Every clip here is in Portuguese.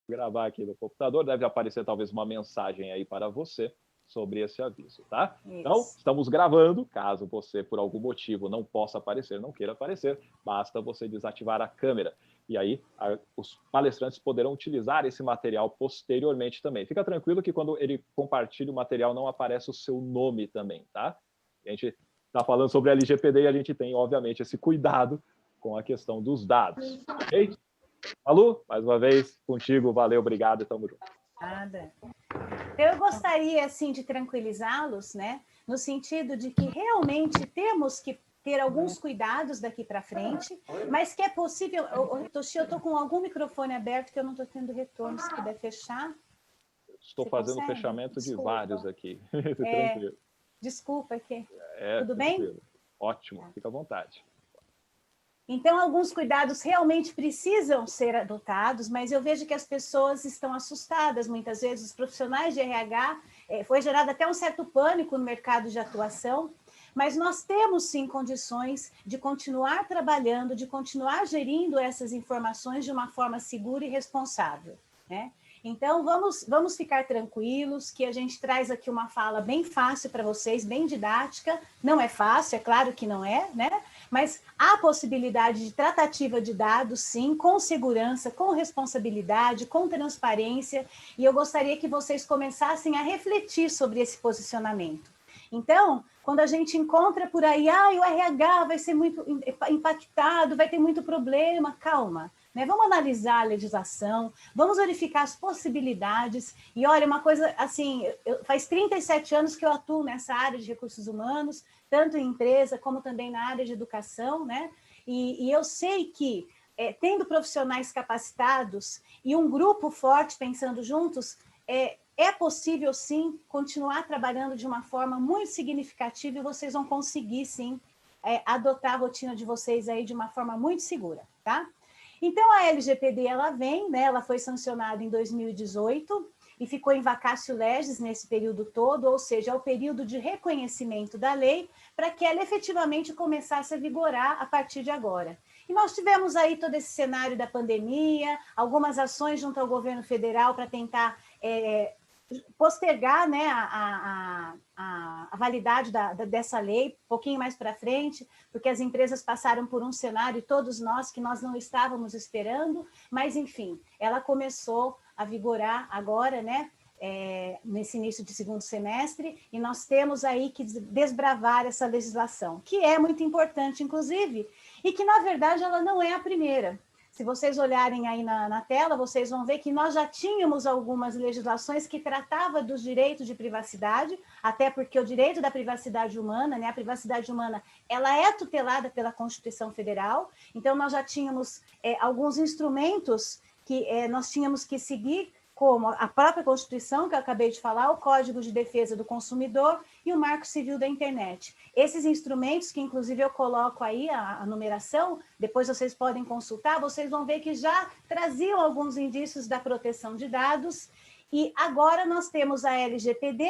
gravar aqui no computador, deve aparecer talvez uma mensagem aí para você sobre esse aviso, tá? Então, estamos gravando, caso você, por algum motivo, não possa aparecer, não queira aparecer, basta você desativar a câmera. E aí, os palestrantes poderão utilizar esse material posteriormente também. Fica tranquilo que quando ele compartilha o material, não aparece o seu nome também, tá? A gente está falando sobre a LGPD e a gente tem, obviamente, esse cuidado com a questão dos dados, ok? Malu, mais uma vez, contigo, valeu, obrigado e tamo junto. Nada. Eu gostaria, assim, de tranquilizá-los, né, no sentido de que realmente temos que ter alguns cuidados daqui para frente, mas que é possível... Toshi, eu estou com algum microfone aberto que eu não estou tendo retorno, se puder fechar. Estou fazendo fechamento de vários aqui. Tranquilo. Desculpa, aqui. Tudo bem? Ótimo, fica à vontade. Então, alguns cuidados realmente precisam ser adotados, mas eu vejo que as pessoas estão assustadas, muitas vezes, os profissionais de RH, foi gerado até um certo pânico no mercado de atuação, mas nós temos, sim, condições de continuar trabalhando, de continuar gerindo essas informações de uma forma segura e responsável, né? Então, vamos ficar tranquilos, que a gente traz aqui uma fala bem fácil para vocês, bem didática. Não é fácil, é claro que não é, né? Mas há possibilidade de tratativa de dados, sim, com segurança, com responsabilidade, com transparência, e eu gostaria que vocês começassem a refletir sobre esse posicionamento. Então, quando a gente encontra por aí, o RH vai ser muito impactado, vai ter muito problema, calma. Né? Vamos analisar a legislação, vamos verificar as possibilidades. E olha, uma coisa assim, faz 37 anos que eu atuo nessa área de recursos humanos, tanto em empresa como também na área de educação, né? E eu sei que, tendo profissionais capacitados e um grupo forte pensando juntos, é possível, sim, continuar trabalhando de uma forma muito significativa e vocês vão conseguir, sim, adotar a rotina de vocês aí de uma forma muito segura, tá? Então, a LGPD, ela vem, né, ela foi sancionada em 2018 e ficou em vacatio legis nesse período todo, ou seja, é o período de reconhecimento da lei para que ela efetivamente começasse a vigorar a partir de agora. E nós tivemos aí todo esse cenário da pandemia, algumas ações junto ao governo federal para tentar postergar, né, a validade dessa lei um pouquinho mais para frente, porque as empresas passaram por um cenário, e todos nós, que nós não estávamos esperando, mas, enfim, ela começou a vigorar agora, né, nesse início de segundo semestre, e nós temos aí que desbravar essa legislação, que é muito importante, inclusive, e que, na verdade, ela não é a primeira. Se vocês olharem aí na tela, vocês vão ver que nós já tínhamos algumas legislações que tratavam dos direitos de privacidade, até porque o direito da privacidade humana, né, a privacidade humana, ela é tutelada pela Constituição Federal, então nós já tínhamos alguns instrumentos que nós tínhamos que seguir, como a própria Constituição, que eu acabei de falar, o Código de Defesa do Consumidor e o Marco Civil da Internet. Esses instrumentos, que inclusive eu coloco aí a numeração, depois vocês podem consultar, vocês vão ver que já traziam alguns indícios da proteção de dados, e agora nós temos a LGPD,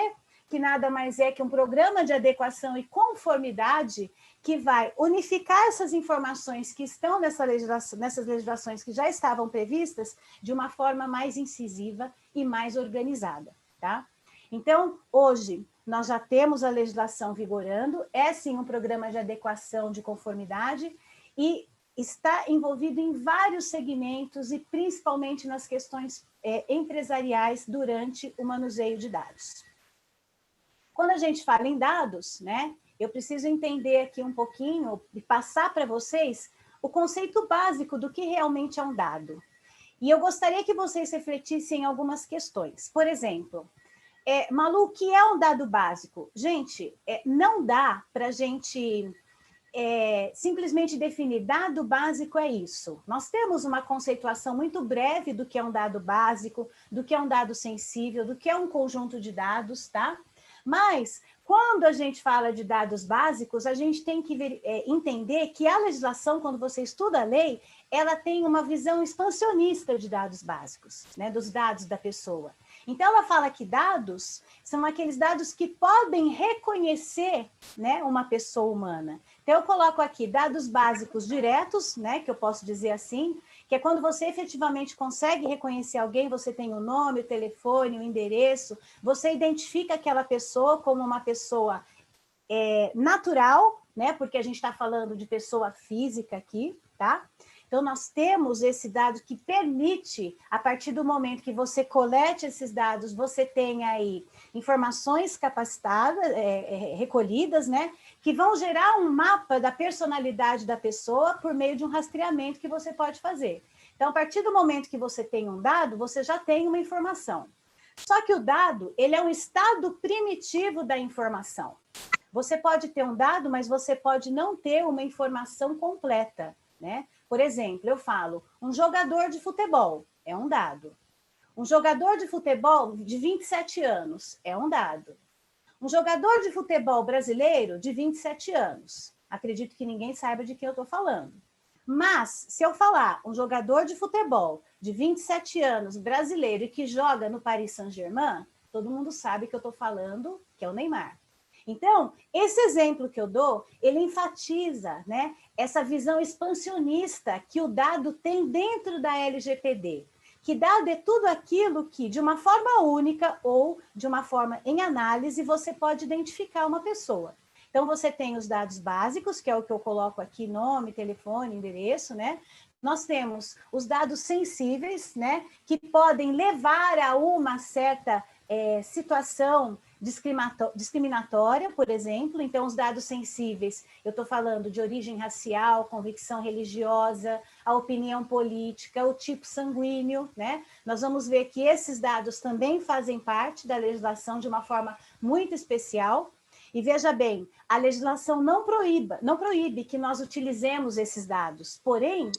que nada mais é que um programa de adequação e conformidade que vai unificar essas informações que estão nessas legislações que já estavam previstas de uma forma mais incisiva e mais organizada, tá? Então, hoje, nós já temos a legislação vigorando, é sim um programa de adequação de conformidade e está envolvido em vários segmentos e principalmente nas questões empresariais durante o manuseio de dados. Quando a gente fala em dados, né, eu preciso entender aqui um pouquinho e passar para vocês o conceito básico do que realmente é um dado. E eu gostaria que vocês refletissem em algumas questões. Por exemplo, Malu, o que é um dado básico? Gente, não dá para a gente simplesmente definir dado básico é isso. Nós temos uma conceituação muito breve do que é um dado básico, do que é um dado sensível, do que é um conjunto de dados, tá? Mas, quando a gente fala de dados básicos, a gente tem que entender que a legislação, quando você estuda a lei, ela tem uma visão expansionista de dados básicos, né, dos dados da pessoa. Então, ela fala que dados são aqueles dados que podem reconhecer, né, uma pessoa humana. Então, eu coloco aqui dados básicos diretos, né, que eu posso dizer assim, que é quando você efetivamente consegue reconhecer alguém, você tem o nome, o telefone, o endereço, você identifica aquela pessoa como uma pessoa natural, né? Porque a gente está falando de pessoa física aqui, tá? Então, nós temos esse dado que permite, a partir do momento que você colete esses dados, você tem aí informações capacitadas, recolhidas, né? Que vão gerar um mapa da personalidade da pessoa por meio de um rastreamento que você pode fazer. Então, a partir do momento que você tem um dado, você já tem uma informação. Só que o dado, ele é um estado primitivo da informação. Você pode ter um dado, mas você pode não ter uma informação completa, né? Por exemplo, eu falo, um jogador de futebol é um dado. Um jogador de futebol de 27 anos é um dado. Um jogador de futebol brasileiro de 27 anos. Acredito que ninguém saiba de quem eu estou falando. Mas, se eu falar um jogador de futebol de 27 anos brasileiro e que joga no Paris Saint-Germain, todo mundo sabe que eu estou falando que é o Neymar. Então, esse exemplo que eu dou, ele enfatiza, né, essa visão expansionista que o dado tem dentro da LGPD, que dado é tudo aquilo que, de uma forma única ou de uma forma em análise, você pode identificar uma pessoa. Então, você tem os dados básicos, que é o que eu coloco aqui, nome, telefone, endereço, né? Nós temos os dados sensíveis, né, que podem levar a uma certa situação discriminatória, por exemplo. Então, os dados sensíveis, eu estou falando de origem racial, convicção religiosa, a opinião política, o tipo sanguíneo, né? Nós vamos ver que esses dados também fazem parte da legislação de uma forma muito especial. E veja bem, a legislação não proíbe que nós utilizemos esses dados, porém,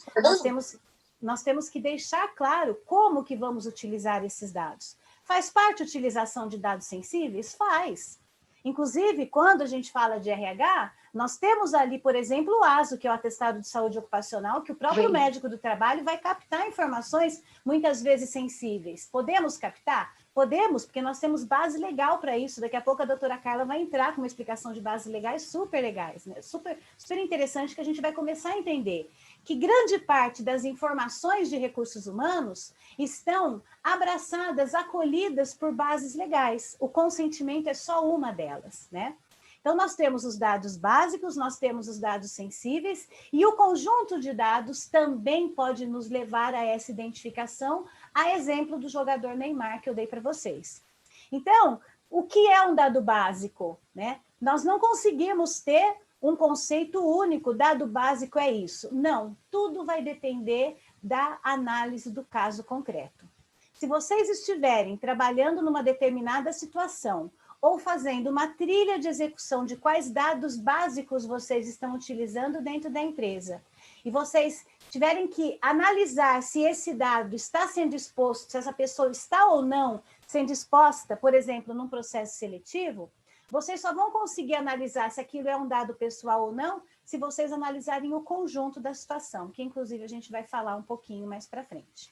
nós temos que deixar claro como que vamos utilizar esses dados. Faz parte a utilização de dados sensíveis? Faz. Inclusive, quando a gente fala de RH, nós temos ali, por exemplo, o ASO, que é o Atestado de Saúde Ocupacional, que o próprio médico do trabalho vai captar informações, muitas vezes sensíveis. Podemos captar? Podemos, porque nós temos base legal para isso. Daqui a pouco a doutora Carla vai entrar com uma explicação de bases legais super legais, né? Super interessante, que a gente vai começar a entender que grande parte das informações de recursos humanos estão abraçadas, acolhidas por bases legais. O consentimento é só uma delas, né? Então, nós temos os dados básicos, nós temos os dados sensíveis, e o conjunto de dados também pode nos levar a essa identificação, a exemplo do jogador Neymar que eu dei para vocês. Então, o que é um dado básico, né? Nós não conseguimos ter um conceito único, dado básico é isso. Não, tudo vai depender da análise do caso concreto. Se vocês estiverem trabalhando numa determinada situação ou fazendo uma trilha de execução de quais dados básicos vocês estão utilizando dentro da empresa, e vocês tiverem que analisar se esse dado está sendo exposto, se essa pessoa está ou não sendo exposta, por exemplo, num processo seletivo, vocês só vão conseguir analisar se aquilo é um dado pessoal ou não, se vocês analisarem o conjunto da situação, que inclusive a gente vai falar um pouquinho mais para frente.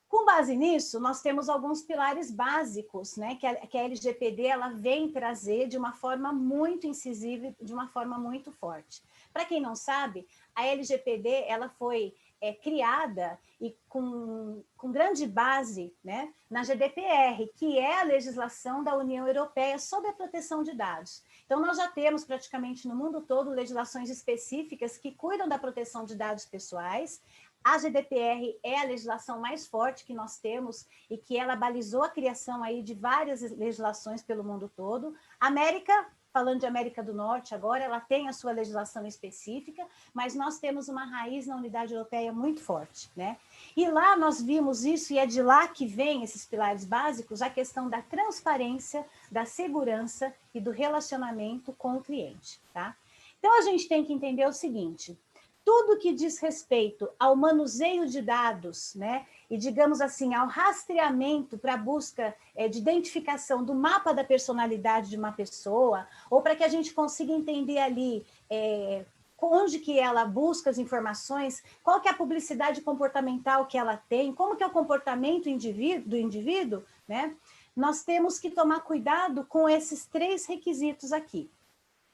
Com base nisso, nós temos alguns pilares básicos, né, que a LGPD ela vem trazer de uma forma muito incisiva, de uma forma muito forte. Para quem não sabe, a LGPD ela foi criada e com grande base, né, na GDPR, que é a legislação da União Europeia sobre a proteção de dados. Então, nós já temos praticamente no mundo todo legislações específicas que cuidam da proteção de dados pessoais. A GDPR é a legislação mais forte que nós temos e que ela balizou a criação aí de várias legislações pelo mundo todo. Falando de América do Norte agora, ela tem a sua legislação específica, mas nós temos uma raiz na Unidade Europeia muito forte, né? E lá nós vimos isso, e é de lá que vem esses pilares básicos, a questão da transparência, da segurança e do relacionamento com o cliente, tá? Então, a gente tem que entender o seguinte: tudo que diz respeito ao manuseio de dados, né, e, digamos assim, ao rastreamento para a busca de identificação do mapa da personalidade de uma pessoa, ou para que a gente consiga entender ali onde que ela busca as informações, qual que é a publicidade comportamental que ela tem, como que é o comportamento do indivíduo, né, nós temos que tomar cuidado com esses 3 requisitos aqui.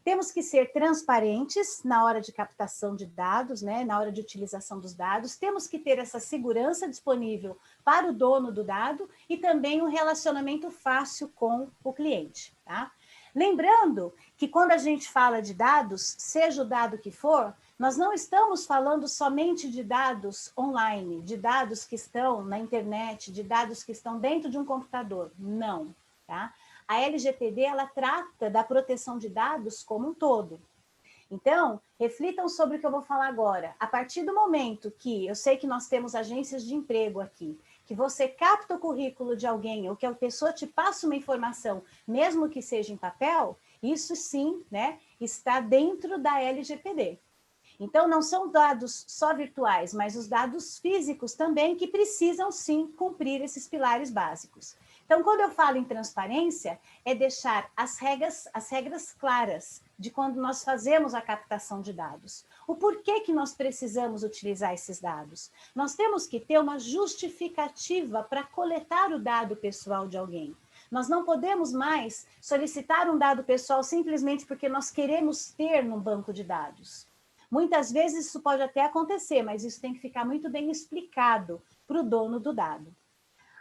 Temos que ser transparentes na hora de captação de dados, né? Na hora de utilização dos dados. Temos que ter essa segurança disponível para o dono do dado e também um relacionamento fácil com o cliente, tá? Lembrando que quando a gente fala de dados, seja o dado que for, nós não estamos falando somente de dados online, de dados que estão na internet, de dados que estão dentro de um computador. Não, tá? A LGPD, ela trata da proteção de dados como um todo. Então, reflitam sobre o que eu vou falar agora. A partir do momento que, eu sei que nós temos agências de emprego aqui, que você capta o currículo de alguém ou que a pessoa te passa uma informação, mesmo que seja em papel, isso sim, né, está dentro da LGPD. Então, não são dados só virtuais, mas os dados físicos também que precisam sim cumprir esses pilares básicos. Então, quando eu falo em transparência, é deixar as regras claras de quando nós fazemos a captação de dados. O porquê que nós precisamos utilizar esses dados? Nós temos que ter uma justificativa para coletar o dado pessoal de alguém. Nós não podemos mais solicitar um dado pessoal simplesmente porque nós queremos ter num banco de dados. Muitas vezes isso pode até acontecer, mas isso tem que ficar muito bem explicado para o dono do dado.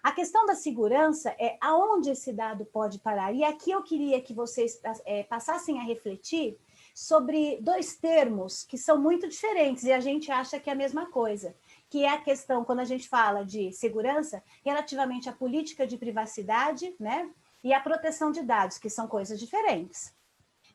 A questão da segurança é aonde esse dado pode parar. E aqui eu queria que vocês passassem a refletir sobre dois termos que são muito diferentes e a gente acha que é a mesma coisa, que é a questão, quando a gente fala de segurança, relativamente à política de privacidade, né, e à proteção de dados, que são coisas diferentes.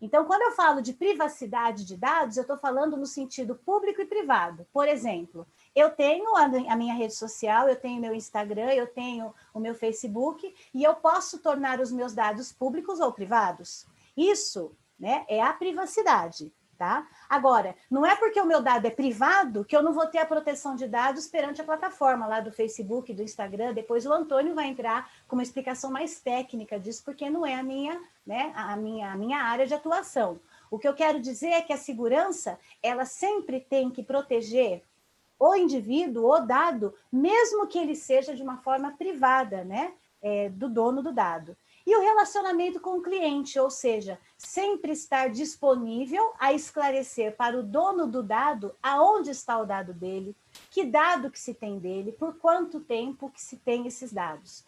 Então, quando eu falo de privacidade de dados, eu estou falando no sentido público e privado. Por exemplo, eu tenho a minha rede social, eu tenho meu Instagram, eu tenho o meu Facebook, e eu posso tornar os meus dados públicos ou privados. Isso, né, é a privacidade, tá? Agora, não é porque o meu dado é privado que eu não vou ter a proteção de dados perante a plataforma lá do Facebook, do Instagram. Depois o Antônio vai entrar com uma explicação mais técnica disso, porque não é a minha, né, a minha área de atuação. O que eu quero dizer é que a segurança, ela sempre tem que proteger o indivíduo, o dado, mesmo que ele seja de uma forma privada, né, do dono do dado. E o relacionamento com o cliente, ou seja, sempre estar disponível a esclarecer para o dono do dado aonde está o dado dele, que dado que se tem dele, por quanto tempo que se tem esses dados.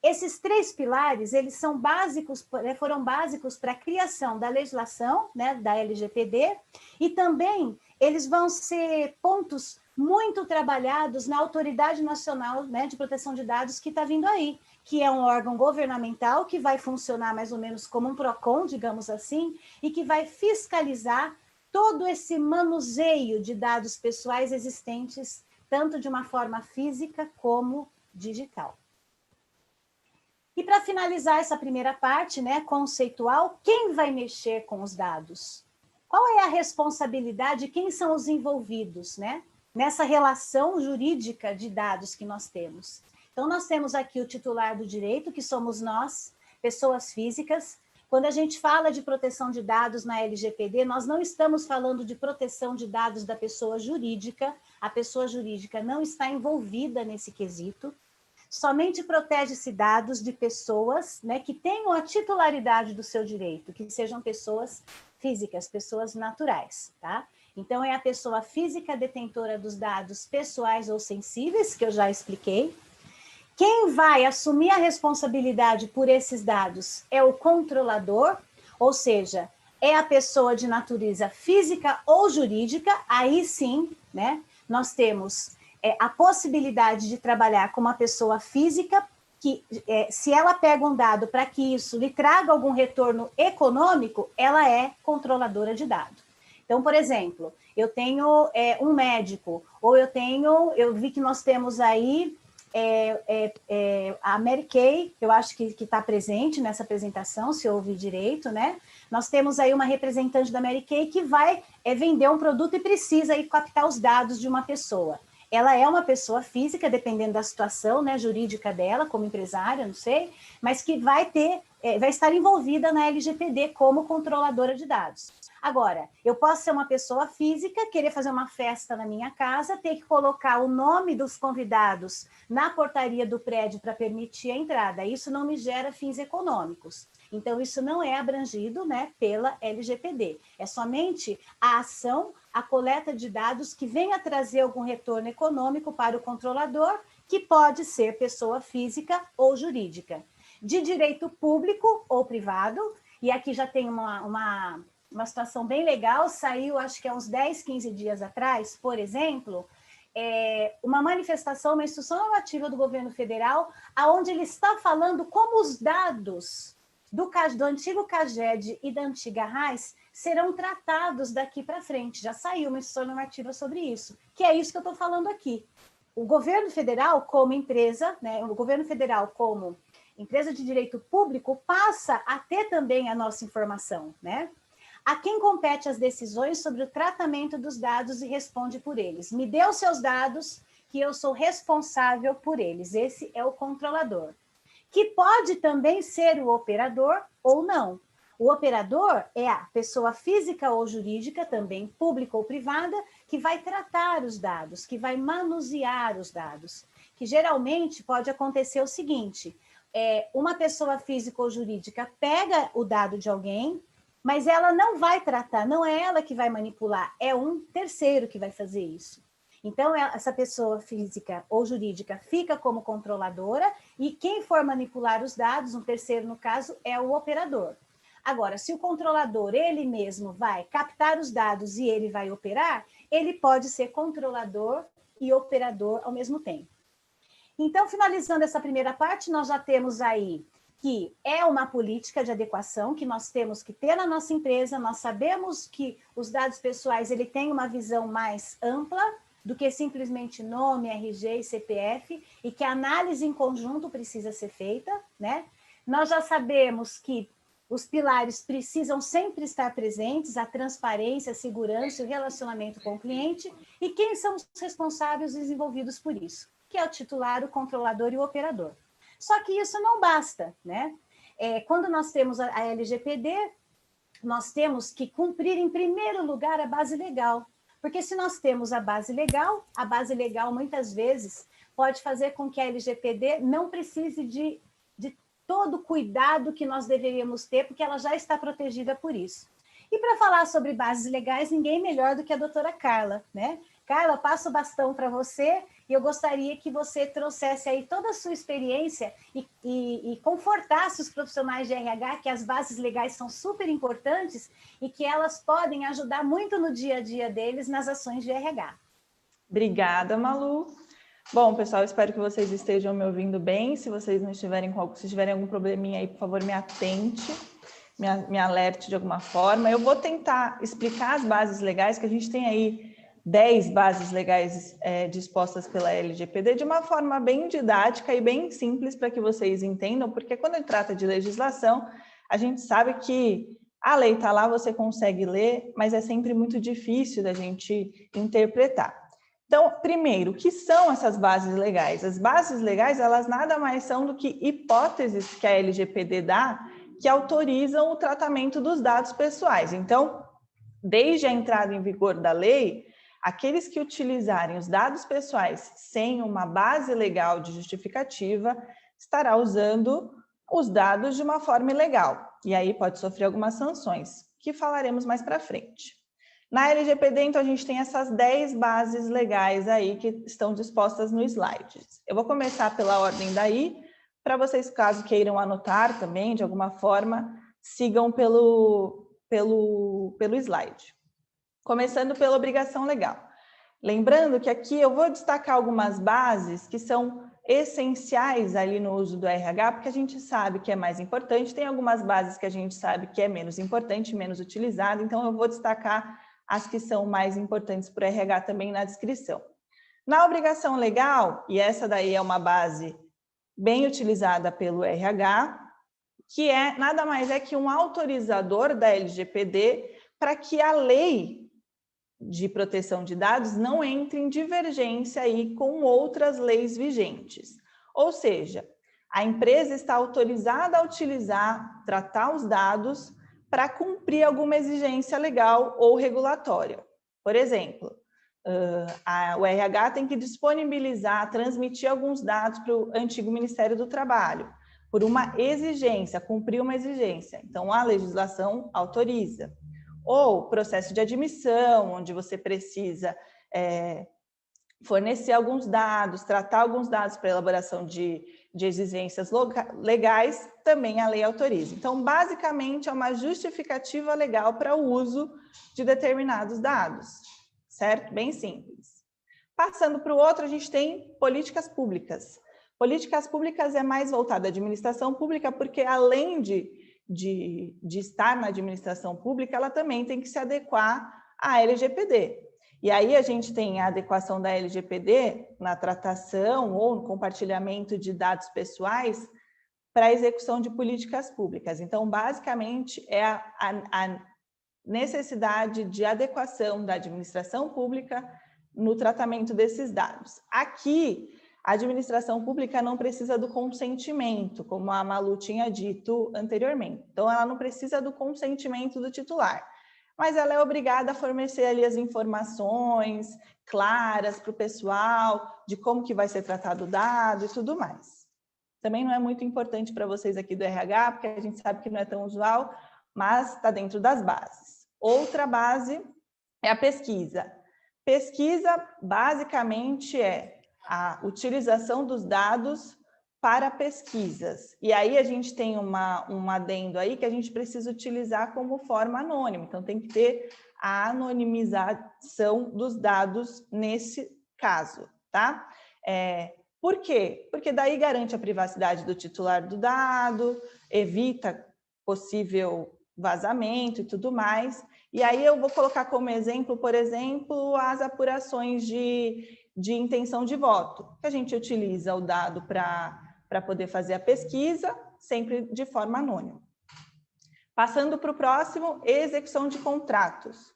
Esses três pilares, eles são básicos, foram básicos para a criação da legislação, né, da LGPD, e também eles vão ser pontos muito trabalhados na Autoridade Nacional, né, de Proteção de Dados que está vindo aí, que é um órgão governamental que vai funcionar mais ou menos como um PROCON, digamos assim, e que vai fiscalizar todo esse manuseio de dados pessoais existentes, tanto de uma forma física como digital. E para finalizar essa primeira parte, né, conceitual, quem vai mexer com os dados? Qual é a responsabilidade, quem são os envolvidos, né, nessa relação jurídica de dados que nós temos? Então, nós temos aqui o titular do direito, que somos nós, pessoas físicas. Quando a gente fala de proteção de dados na LGPD, nós não estamos falando de proteção de dados da pessoa jurídica. A pessoa jurídica não está envolvida nesse quesito. Somente protege-se dados de pessoas, né, que tenham a titularidade do seu direito, que sejam pessoas físicas, pessoas naturais, tá? Então, é a pessoa física detentora dos dados pessoais ou sensíveis, que eu já expliquei. Quem vai assumir a responsabilidade por esses dados é o controlador, ou seja, é a pessoa de natureza física ou jurídica. Aí sim, né, nós temos a possibilidade de trabalhar com uma pessoa física, que se ela pega um dado para que isso lhe traga algum retorno econômico, ela é controladora de dado. Então, por exemplo, eu tenho um médico, ou eu vi que nós temos aí a Mary Kay, eu acho que está presente nessa apresentação, se eu ouvi direito, né? Nós temos aí uma representante da Mary Kay que vai vender um produto e precisa aí captar os dados de uma pessoa. Ela é uma pessoa física, dependendo da situação, né, jurídica dela, como empresária, não sei, mas que vai ter vai estar envolvida na LGPD como controladora de dados. Agora, eu posso ser uma pessoa física, querer fazer uma festa na minha casa, ter que colocar o nome dos convidados na portaria do prédio para permitir a entrada. Isso não me gera fins econômicos. Então, isso não é abrangido, né, pela LGPD. É somente a ação, a coleta de dados que venha trazer algum retorno econômico para o controlador, que pode ser pessoa física ou jurídica, de direito público ou privado. E aqui já tem uma situação bem legal, saiu acho que há uns 10, 15 dias atrás, por exemplo, uma manifestação, uma instrução normativa do governo federal, onde ele está falando como os dados do antigo CAGED e da antiga RAIS serão tratados daqui para frente. Já saiu uma instrução normativa sobre isso, que é isso que eu estou falando aqui. O governo federal, como empresa, né, o governo federal como empresa de direito público, passa a ter também a nossa informação, né? A quem compete as decisões sobre o tratamento dos dados e responde por eles. Me dê os seus dados, que eu sou responsável por eles. Esse é o controlador, que pode também ser o operador ou não. O operador é a pessoa física ou jurídica, também pública ou privada, que vai tratar os dados, que vai manusear os dados. Que geralmente pode acontecer o seguinte: uma pessoa física ou jurídica pega o dado de alguém, mas ela não vai tratar, não é ela que vai manipular, é um terceiro que vai fazer isso. Então, essa pessoa física ou jurídica fica como controladora e quem for manipular os dados, um terceiro no caso, é o operador. Agora, se o controlador, ele mesmo vai captar os dados e ele vai operar, ele pode ser controlador e operador ao mesmo tempo. Então, finalizando essa primeira parte, nós já temos aí que é uma política de adequação que nós temos que ter na nossa empresa. Nós sabemos que os dados pessoais, ele tem uma visão mais ampla do que simplesmente nome, RG e CPF, e que a análise em conjunto precisa ser feita, né? Nós já sabemos que os pilares precisam sempre estar presentes, a transparência, a segurança, o relacionamento com o cliente, e quem são os responsáveis desenvolvidos por isso, que é o titular, o controlador e o operador. Só que isso não basta, né? Quando nós temos a LGPD, nós temos que cumprir, em primeiro lugar, a base legal. Porque se nós temos a base legal muitas vezes pode fazer com que a LGPD não precise de todo o cuidado que nós deveríamos ter, porque ela já está protegida por isso. E para falar sobre bases legais, ninguém melhor do que a doutora Carla, né? Carla, passo o bastão para você e eu gostaria que você trouxesse aí toda a sua experiência e confortasse os profissionais de RH que as bases legais são super importantes e que elas podem ajudar muito no dia a dia deles nas ações de RH. Obrigada, Malu. Bom, pessoal, espero que vocês estejam me ouvindo bem. Se vocês não estiverem se tiverem algum probleminha aí, por favor, me atente, me alerte de alguma forma. Eu vou tentar explicar as bases legais, que a gente tem aí 10 bases legais dispostas pela LGPD de uma forma bem didática e bem simples para que vocês entendam, porque quando ele trata de legislação, a gente sabe que a lei está lá, você consegue ler, mas é sempre muito difícil da gente interpretar. Então, primeiro, o que são essas bases legais? As bases legais, elas nada mais são do que hipóteses que a LGPD dá que autorizam o tratamento dos dados pessoais. Então, desde a entrada em vigor da lei, aqueles que utilizarem os dados pessoais sem uma base legal de justificativa estará usando os dados de uma forma ilegal. E aí pode sofrer algumas sanções, que falaremos mais para frente. Na LGPD, então, a gente tem essas 10 bases legais aí que estão dispostas no slide. Eu vou começar pela ordem daí, para vocês, caso queiram anotar também, de alguma forma, sigam pelo slide. Começando pela obrigação legal. Lembrando que aqui eu vou destacar algumas bases que são essenciais ali no uso do RH, porque a gente sabe que é mais importante, tem algumas bases que a gente sabe que é menos importante, menos utilizada, então eu vou destacar as que são mais importantes para o RH também na descrição. Na obrigação legal, e essa daí é uma base bem utilizada pelo RH, que nada mais é que um autorizador da LGPD para que a lei de proteção de dados não entre em divergência aí com outras leis vigentes. Ou seja, A empresa está autorizada a utilizar, tratar os dados para cumprir alguma exigência legal ou regulatória. Por exemplo, o RH tem que disponibilizar, transmitir alguns dados para o antigo Ministério do Trabalho, por uma exigência, cumprir uma exigência. Então, a legislação autoriza. Ou processo de admissão, onde você precisa fornecer alguns dados, tratar alguns dados para elaboração de exigências legais, também a lei autoriza. Então, basicamente, é uma justificativa legal para o uso de determinados dados, certo? Bem simples. Passando para o outro, a gente tem políticas públicas. Políticas públicas é mais voltada à administração pública, porque além de estar na administração pública, ela também tem que se adequar à LGPD. E aí a gente tem a adequação da LGPD na tratação ou no compartilhamento de dados pessoais para a execução de políticas públicas. Então, basicamente, é a necessidade de adequação da administração pública no tratamento desses dados. Aqui, a administração pública não precisa do consentimento, como a Malu tinha dito anteriormente. Então, ela não precisa do consentimento do titular, mas ela é obrigada a fornecer ali as informações claras para o pessoal de como que vai ser tratado o dado e tudo mais. Também não é muito importante para vocês aqui do RH, porque a gente sabe que não é tão usual, mas está dentro das bases. Outra base é a pesquisa. Pesquisa, basicamente, é a utilização dos dados para pesquisas. E aí a gente tem um adendo aí que a gente precisa utilizar como forma anônima. Então, tem que ter a anonimização dos dados nesse caso, tá? Por quê? Porque daí garante a privacidade do titular do dado, evita possível vazamento e tudo mais. E aí eu vou colocar como exemplo, por exemplo, as apurações de intenção de voto, que a gente utiliza o dado para poder fazer a pesquisa, sempre de forma anônima. Passando para o próximo, execução de contratos.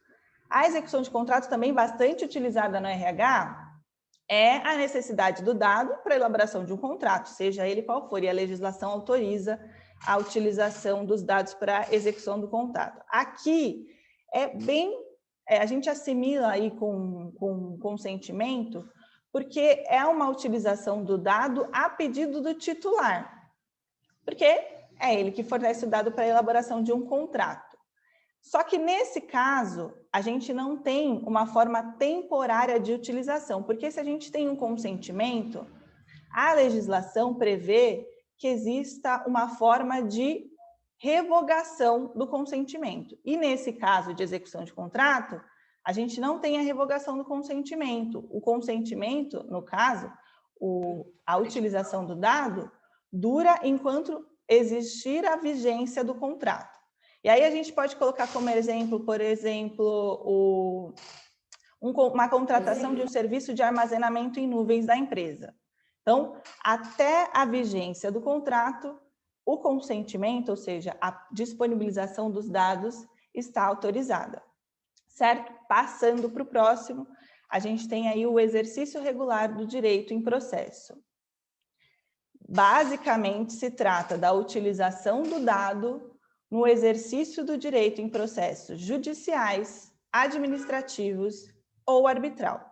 A execução de contratos, também bastante utilizada no RH, é a necessidade do dado para a elaboração de um contrato, seja ele qual for, e a legislação autoriza a utilização dos dados para a execução do contrato. Aqui, a gente assimila aí com consentimento, porque é uma utilização do dado a pedido do titular, porque é ele que fornece o dado para a elaboração de um contrato. Só que nesse caso, a gente não tem uma forma temporária de utilização, porque se a gente tem um consentimento, a legislação prevê que exista uma forma de revogação do consentimento. E nesse caso de execução de contrato, a gente não tem a revogação do consentimento. O consentimento, no caso, a utilização do dado, dura enquanto existir a vigência do contrato. E aí a gente pode colocar como exemplo, por exemplo, uma contratação de um serviço de armazenamento em nuvens da empresa. Então, até a vigência do contrato, o consentimento, ou seja, a disponibilização dos dados, está autorizada, certo? Passando para o próximo, a gente tem aí o exercício regular do direito em processo. Basicamente, se trata da utilização do dado no exercício do direito em processos judiciais, administrativos ou arbitral.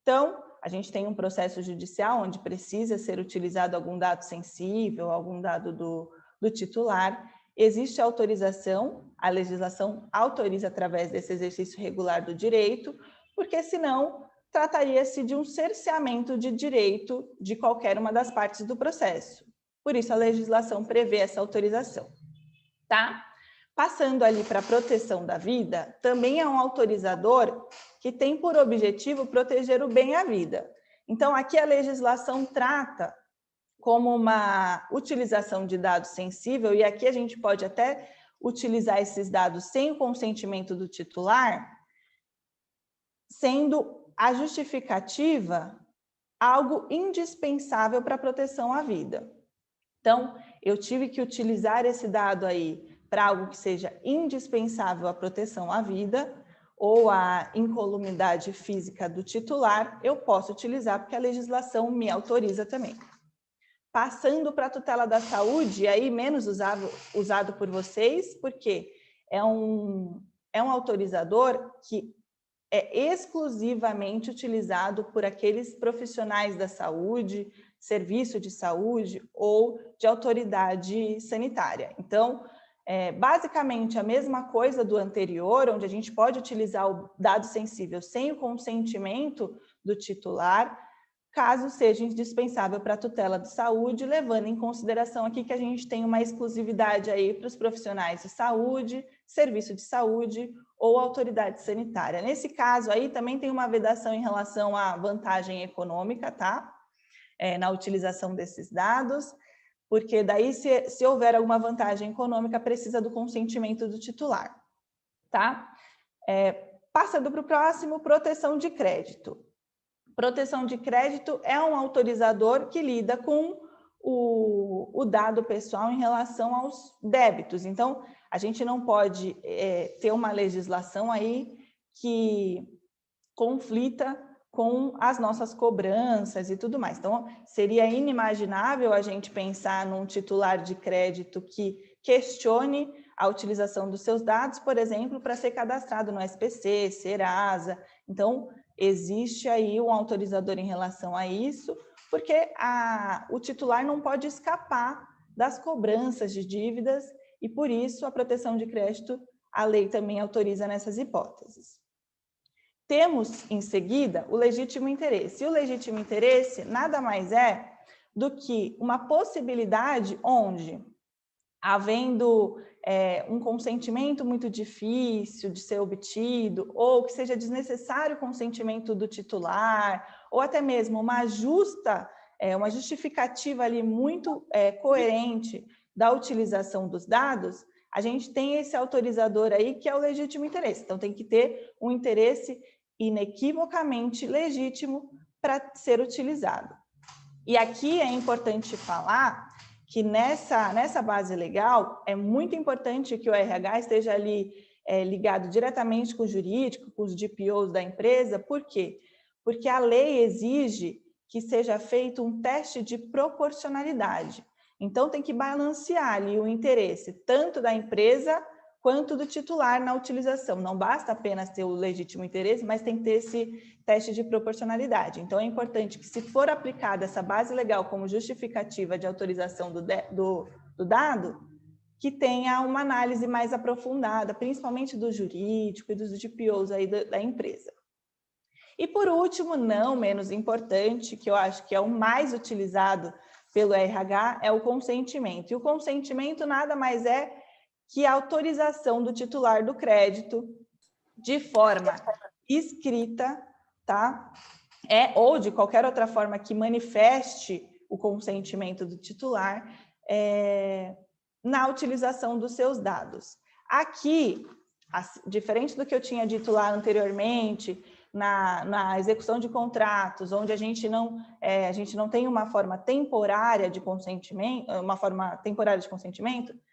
Então, a gente tem um processo judicial onde precisa ser utilizado algum dado sensível, algum dado do titular. Existe autorização, a legislação autoriza através desse exercício regular do direito, porque senão trataria-se de um cerceamento de direito de qualquer uma das partes do processo. Por isso, a legislação prevê essa autorização. Tá? Passando ali para a proteção da vida, também é um autorizador que tem por objetivo proteger o bem à vida. Então, aqui a legislação trata como uma utilização de dados sensível, e aqui a gente pode até utilizar esses dados sem o consentimento do titular, sendo a justificativa algo indispensável para a proteção à vida. Então, eu tive que utilizar esse dado aí para algo que seja indispensável à proteção à vida ou à incolumidade física do titular, eu posso utilizar porque a legislação me autoriza também. passando para a tutela da saúde, aí menos usado por vocês, porque é um autorizador que é exclusivamente utilizado por aqueles profissionais da saúde, serviço de saúde ou de autoridade sanitária. Então, basicamente a mesma coisa do anterior, onde a gente pode utilizar o dado sensível sem o consentimento do titular, caso seja indispensável para a tutela de saúde, levando em consideração aqui que a gente tem uma exclusividade aí para os profissionais de saúde, serviço de saúde ou autoridade sanitária. Nesse caso aí também tem uma vedação em relação à vantagem econômica, tá? Na utilização desses dados, porque daí se houver alguma vantagem econômica, precisa do consentimento do titular, tá? Passando para o próximo, proteção de crédito. Proteção de crédito é um autorizador que lida com o dado pessoal em relação aos débitos. Então, a gente não pode ter uma legislação aí que conflita com as nossas cobranças e tudo mais. Então, seria inimaginável a gente pensar num titular de crédito que questione a utilização dos seus dados, por exemplo, para ser cadastrado no SPC, Serasa. Então, existe aí um autorizador em relação a isso, porque o titular não pode escapar das cobranças de dívidas e, por isso, a proteção de crédito, a lei também autoriza nessas hipóteses. Temos, em seguida, o legítimo interesse. E o legítimo interesse nada mais é do que uma possibilidade onde, havendo um consentimento muito difícil de ser obtido, ou que seja desnecessário o consentimento do titular, ou até mesmo uma justificativa ali muito coerente da utilização dos dados, a gente tem esse autorizador aí que é o legítimo interesse. Então, tem que ter um interesse inequivocamente legítimo para ser utilizado. E aqui é importante falar que nessa base legal é muito importante que o RH esteja ali ligado diretamente com o jurídico, com os DPOs da empresa. Por quê? Porque a lei exige que seja feito um teste de proporcionalidade. Então, tem que balancear ali o interesse tanto da empresa quanto do titular na utilização. Não basta apenas ter o legítimo interesse, mas tem que ter esse teste de proporcionalidade. Então, é importante que, se for aplicada essa base legal como justificativa de autorização do dado, que tenha uma análise mais aprofundada, principalmente do jurídico e dos DPOs aí da empresa. E, por último, não menos importante, que eu acho que é o mais utilizado pelo RH, é o consentimento. E o consentimento nada mais é que a autorização do titular do crédito de forma escrita, tá? Ou de qualquer outra forma que manifeste o consentimento do titular na utilização dos seus dados. Aqui, diferente do que eu tinha dito lá anteriormente, na execução de contratos, onde a gente não tem uma forma temporária de consentimento,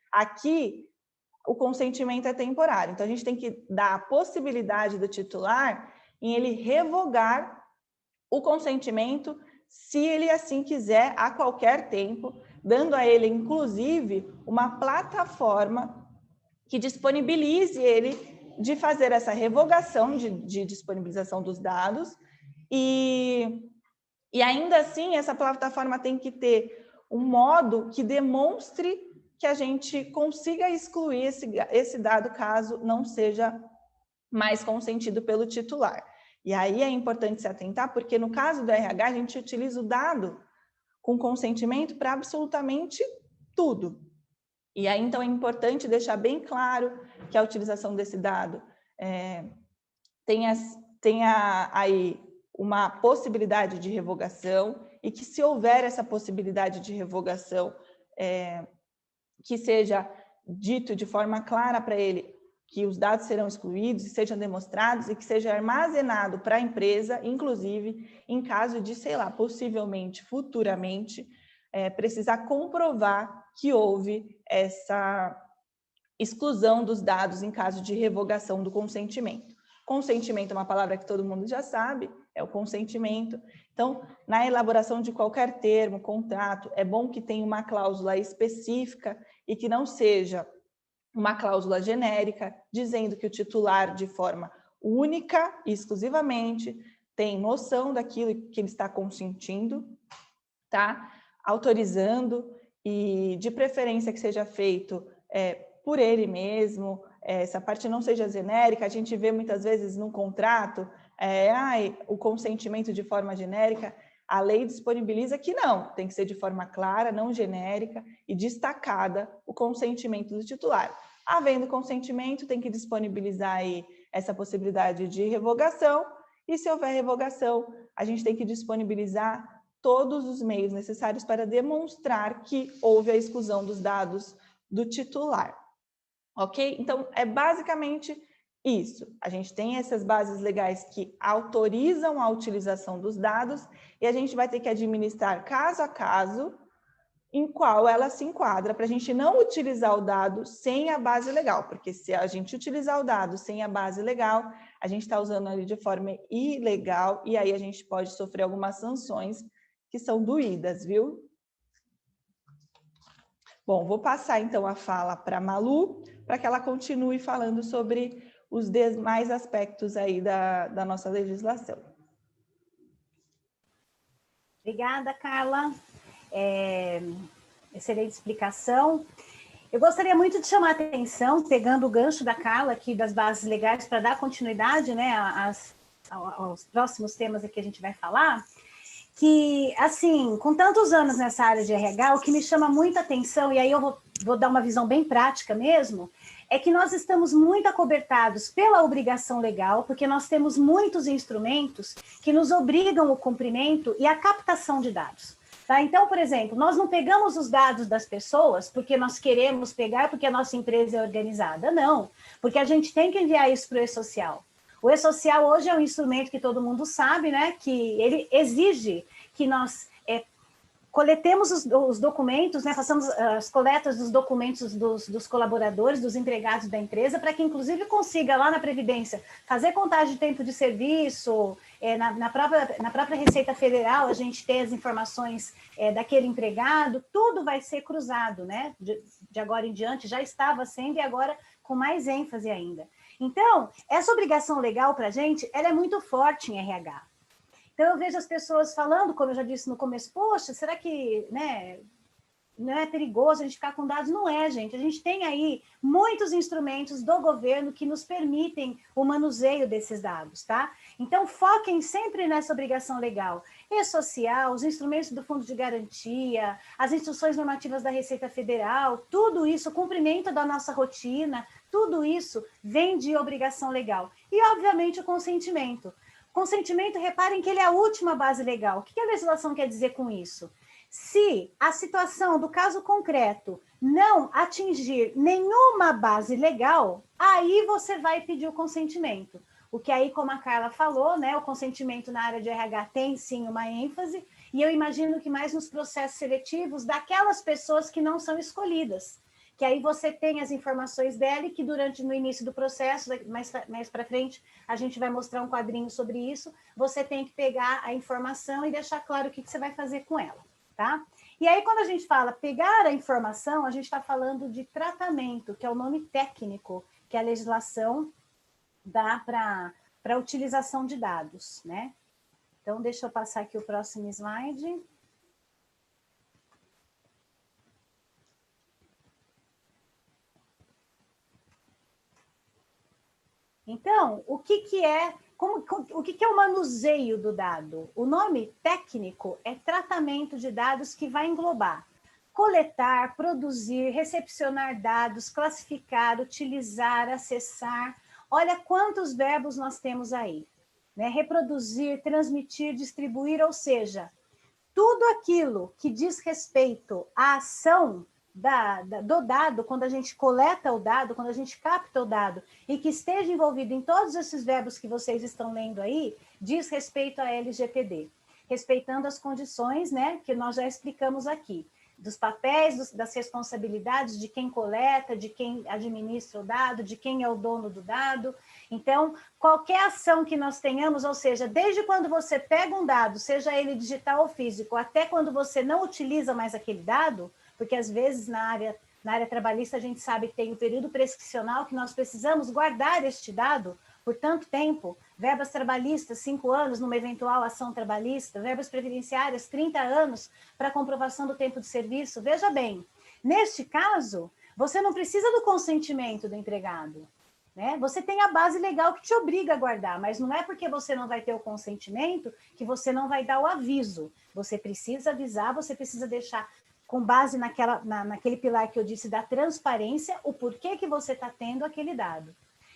aqui o consentimento é temporário. Então, a gente tem que dar a possibilidade do titular em ele revogar o consentimento, se ele assim quiser, a qualquer tempo, dando a ele, inclusive, uma plataforma que disponibilize ele de fazer essa revogação de disponibilização dos dados e ainda assim, essa plataforma tem que ter um modo que demonstre que a gente consiga excluir esse dado caso não seja mais consentido pelo titular. E aí é importante se atentar, porque no caso do RH, a gente utiliza o dado com consentimento para absolutamente tudo. E aí, então, é importante deixar bem claro que a utilização desse dado tenha aí uma possibilidade de revogação e que, se houver essa possibilidade de revogação, que seja dito de forma clara para ele que os dados serão excluídos e sejam demonstrados e que seja armazenado para a empresa, inclusive em caso de, sei lá, possivelmente, futuramente, precisar comprovar que houve essa exclusão dos dados em caso de revogação do consentimento. Consentimento é uma palavra que todo mundo já sabe, é o consentimento. Então, na elaboração de qualquer termo, contrato, é bom que tenha uma cláusula específica e que não seja uma cláusula genérica, dizendo que o titular, de forma única e exclusivamente, tem noção daquilo que ele está consentindo, tá? Autorizando, e de preferência que seja feito por ele mesmo, essa parte não seja genérica. A gente vê muitas vezes no contrato, o consentimento de forma genérica. A lei disponibiliza que não, tem que ser de forma clara, não genérica e destacada o consentimento do titular. Havendo consentimento, tem que disponibilizar aí essa possibilidade de revogação, e se houver revogação, a gente tem que disponibilizar todos os meios necessários para demonstrar que houve a exclusão dos dados do titular. Ok? Então, é basicamente isso. A gente tem essas bases legais que autorizam a utilização dos dados e a gente vai ter que administrar caso a caso em qual ela se enquadra, para a gente não utilizar o dado sem a base legal, porque se a gente utilizar o dado sem a base legal, a gente está usando ele de forma ilegal e aí a gente pode sofrer algumas sanções que são doídas, viu? Bom, vou passar então a fala para a Malu, para que ela continue falando sobre os demais aspectos aí da nossa legislação. Obrigada, Carla. Excelente explicação. Eu gostaria muito de chamar a atenção, pegando o gancho da Carla aqui das bases legais, para dar continuidade, né, aos próximos temas que a gente vai falar, que, assim, com tantos anos nessa área de RH, o que me chama muita atenção, e aí eu vou dar uma visão bem prática mesmo, é que nós estamos muito acobertados pela obrigação legal, porque nós temos muitos instrumentos que nos obrigam o cumprimento e a captação de dados. Tá? Então, por exemplo, nós não pegamos os dados das pessoas porque nós queremos pegar, porque a nossa empresa é organizada. Não, porque a gente tem que enviar isso para o e-social. O e-social hoje é um instrumento que todo mundo sabe, né? Que ele exige que nós coletemos os documentos, né? Façamos as coletas dos documentos dos colaboradores, dos empregados da empresa, para que, inclusive, consiga lá na Previdência fazer contagem de tempo de serviço, na própria Receita Federal, a gente ter as informações daquele empregado, tudo vai ser cruzado, né? De agora em diante, já estava sendo e agora com mais ênfase ainda. Então, essa obrigação legal para a gente, ela é muito forte em RH. Então, eu vejo as pessoas falando, como eu já disse no começo, poxa, será que, né, não é perigoso a gente ficar com dados? Não é, gente. A gente tem aí muitos instrumentos do governo que nos permitem o manuseio desses dados, tá? Então, foquem sempre nessa obrigação legal. E-social, os instrumentos do Fundo de Garantia, as instruções normativas da Receita Federal, tudo isso, o cumprimento da nossa rotina, tudo isso vem de obrigação legal. E, obviamente, o consentimento. Consentimento, reparem que ele é a última base legal. O que a legislação quer dizer com isso? Se a situação do caso concreto não atingir nenhuma base legal, aí você vai pedir o consentimento. O que aí, como a Carla falou, né, o consentimento na área de RH tem sim uma ênfase, e eu imagino que mais nos processos seletivos daquelas pessoas que não são escolhidas. Que aí você tem as informações dela e que no início do processo, mais para frente, a gente vai mostrar um quadrinho sobre isso, você tem que pegar a informação e deixar claro o que você vai fazer com ela, tá? E aí, quando a gente fala pegar a informação, a gente está falando de tratamento, que é o nome técnico que a legislação dá para a utilização de dados, né? Então, deixa eu passar aqui o próximo slide. Então, o que é o manuseio do dado? O nome técnico é tratamento de dados, que vai englobar coletar, produzir, recepcionar dados, classificar, utilizar, acessar. Olha quantos verbos nós temos aí, né? Reproduzir, transmitir, distribuir, ou seja, tudo aquilo que diz respeito à ação do dado, quando a gente coleta o dado, quando a gente capta o dado, e que esteja envolvido em todos esses verbos que vocês estão lendo aí, diz respeito à LGPD, respeitando as condições, né, que nós já explicamos aqui. dos papéis, das responsabilidades de quem coleta, de quem administra o dado, de quem é o dono do dado. Então, qualquer ação que nós tenhamos, ou seja, desde quando você pega um dado, seja ele digital ou físico, até quando você não utiliza mais aquele dado, porque às vezes na área trabalhista a gente sabe que tem o período prescricional que nós precisamos guardar este dado por tanto tempo, verbas trabalhistas, 5 anos numa eventual ação trabalhista, verbas previdenciárias, 30 anos para comprovação do tempo de serviço. Veja bem, neste caso, você não precisa do consentimento do empregado, né? Você tem a base legal que te obriga a guardar, mas não é porque você não vai ter o consentimento que você não vai dar o aviso. Você precisa avisar, você precisa deixar, com base naquele pilar que eu disse da transparência, o porquê que você está tendo aquele dado.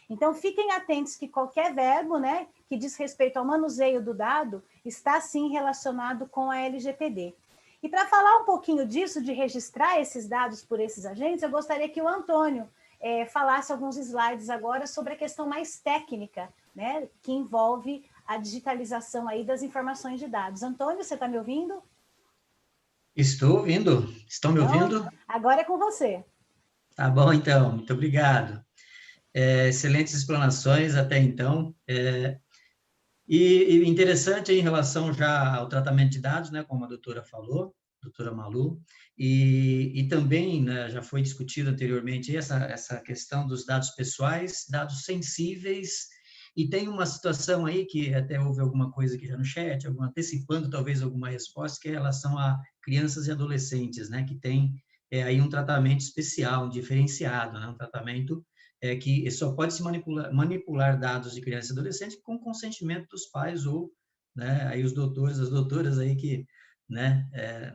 Então, fiquem atentos que qualquer verbo, né, que diz respeito ao manuseio do dado está, sim, relacionado com a LGPD. E para falar um pouquinho disso, de registrar esses dados por esses agentes, eu gostaria que o Antônio falasse alguns slides agora sobre a questão mais técnica, né, que envolve a digitalização aí das informações de dados. Antônio, você está me ouvindo? Estou ouvindo. Estão me ouvindo? Agora é com você. Tá bom, então. Muito obrigado. Excelentes explanações até então. E interessante em relação já ao tratamento de dados, né, como a doutora falou, doutora Malu, e também, né, já foi discutido anteriormente essa questão dos dados pessoais, dados sensíveis, e tem uma situação aí que até houve alguma coisa aqui já no chat, antecipando talvez alguma resposta, que é em relação a crianças e adolescentes, né, que tem aí um tratamento especial, um diferenciado, né, um tratamento que só pode se manipular dados de criança e adolescente com consentimento dos pais ou, né, aí os doutores, as doutoras aí que, né,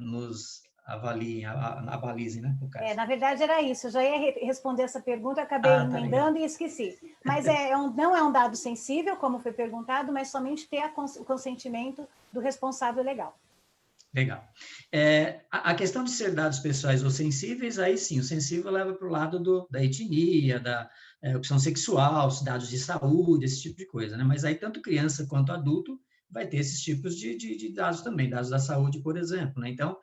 nos avaliem, avalizem, né, no caso. Na verdade era isso, eu já ia responder essa pergunta, acabei emendando e esqueci. Mas não é um dado sensível, como foi perguntado, mas somente ter o consentimento do responsável legal. Legal. A questão de ser dados pessoais ou sensíveis, aí sim, o sensível leva para o lado da etnia, da opção sexual, dados de saúde, esse tipo de coisa, né? Mas aí tanto criança quanto adulto vai ter esses tipos de dados também, dados da saúde, por exemplo, né? Então,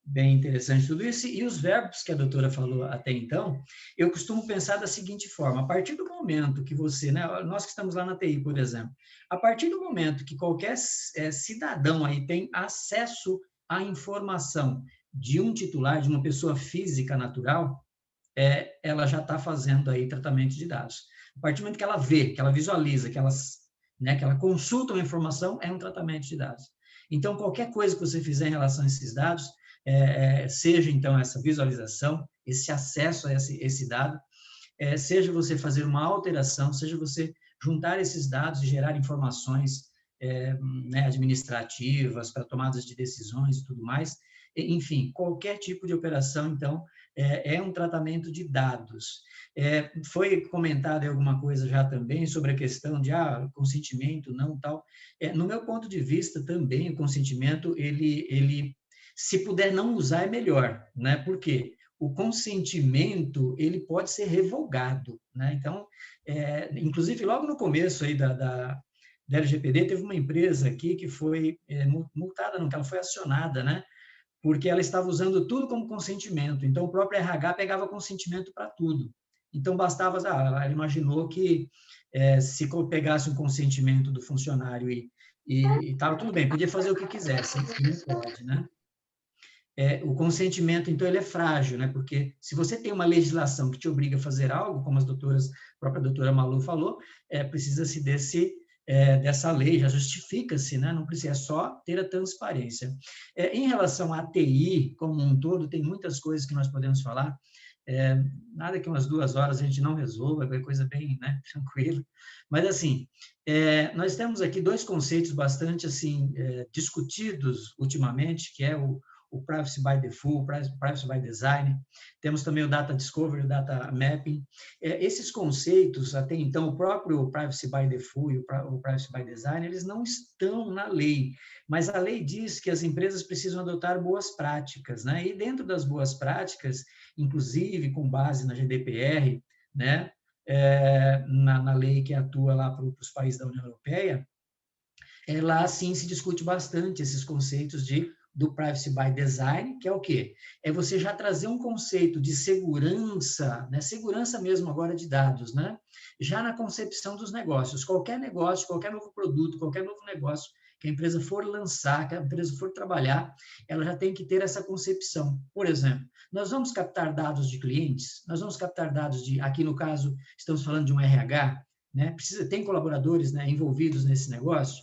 bem interessante tudo isso. E os verbos que a doutora falou até então, eu costumo pensar da seguinte forma: a partir do momento que você, né, nós que estamos lá na TI, por exemplo, a partir do momento que qualquer cidadão aí tem acesso à informação de um titular, de uma pessoa física natural, ela já está fazendo aí tratamento de dados. A partir do momento que ela vê, que ela visualiza, que ela consulta uma informação, é um tratamento de dados. Então, qualquer coisa que você fizer em relação a esses dados, seja, então, essa visualização, esse acesso a esse dado, seja você fazer uma alteração, seja você juntar esses dados e gerar informações né, administrativas para tomadas de decisões e tudo mais, enfim, qualquer tipo de operação, então, é um tratamento de dados. Foi comentado alguma coisa já também sobre a questão de consentimento, não, tal. No meu ponto de vista, também, o consentimento, ele se puder não usar, é melhor, né? Por quê? O consentimento, ele pode ser revogado, né? Então, inclusive, logo no começo aí da LGPD, teve uma empresa aqui que foi multada, não, que ela foi acionada, né? Porque ela estava usando tudo como consentimento. Então, o próprio RH pegava consentimento para tudo. Então, bastava, ela imaginou que se pegasse um consentimento do funcionário e estava tudo bem, podia fazer o que quisesse, não pode, né? O consentimento, então, ele é frágil, né? Porque se você tem uma legislação que te obriga a fazer algo, como a própria doutora Malu falou, precisa-se dessa lei, já justifica-se, né? Não precisa, é só ter a transparência. Em relação à TI, como um todo, tem muitas coisas que nós podemos falar, nada que umas 2 horas a gente não resolva, é coisa bem, né, tranquila, mas assim, nós temos aqui 2 conceitos bastante, assim, discutidos ultimamente, que é o Privacy by Default, Privacy by Design, temos também o Data Discovery, o Data Mapping. Esses conceitos, até então, o próprio Privacy by Default e o Privacy by Design, eles não estão na lei, mas a lei diz que as empresas precisam adotar boas práticas, né? E dentro das boas práticas, inclusive com base na GDPR, né? Na lei que atua lá para os países da União Europeia, lá sim se discute bastante esses conceitos de do Privacy by Design, que é o quê? É você já trazer um conceito de segurança, né? Segurança mesmo agora de dados, né? Já na concepção dos negócios. Qualquer negócio, qualquer novo produto, qualquer novo negócio que a empresa for lançar, que a empresa for trabalhar, ela já tem que ter essa concepção. Por exemplo, nós vamos captar dados de clientes, nós vamos captar dados de, aqui no caso, estamos falando de um RH, né? Tem colaboradores, né, envolvidos nesse negócio.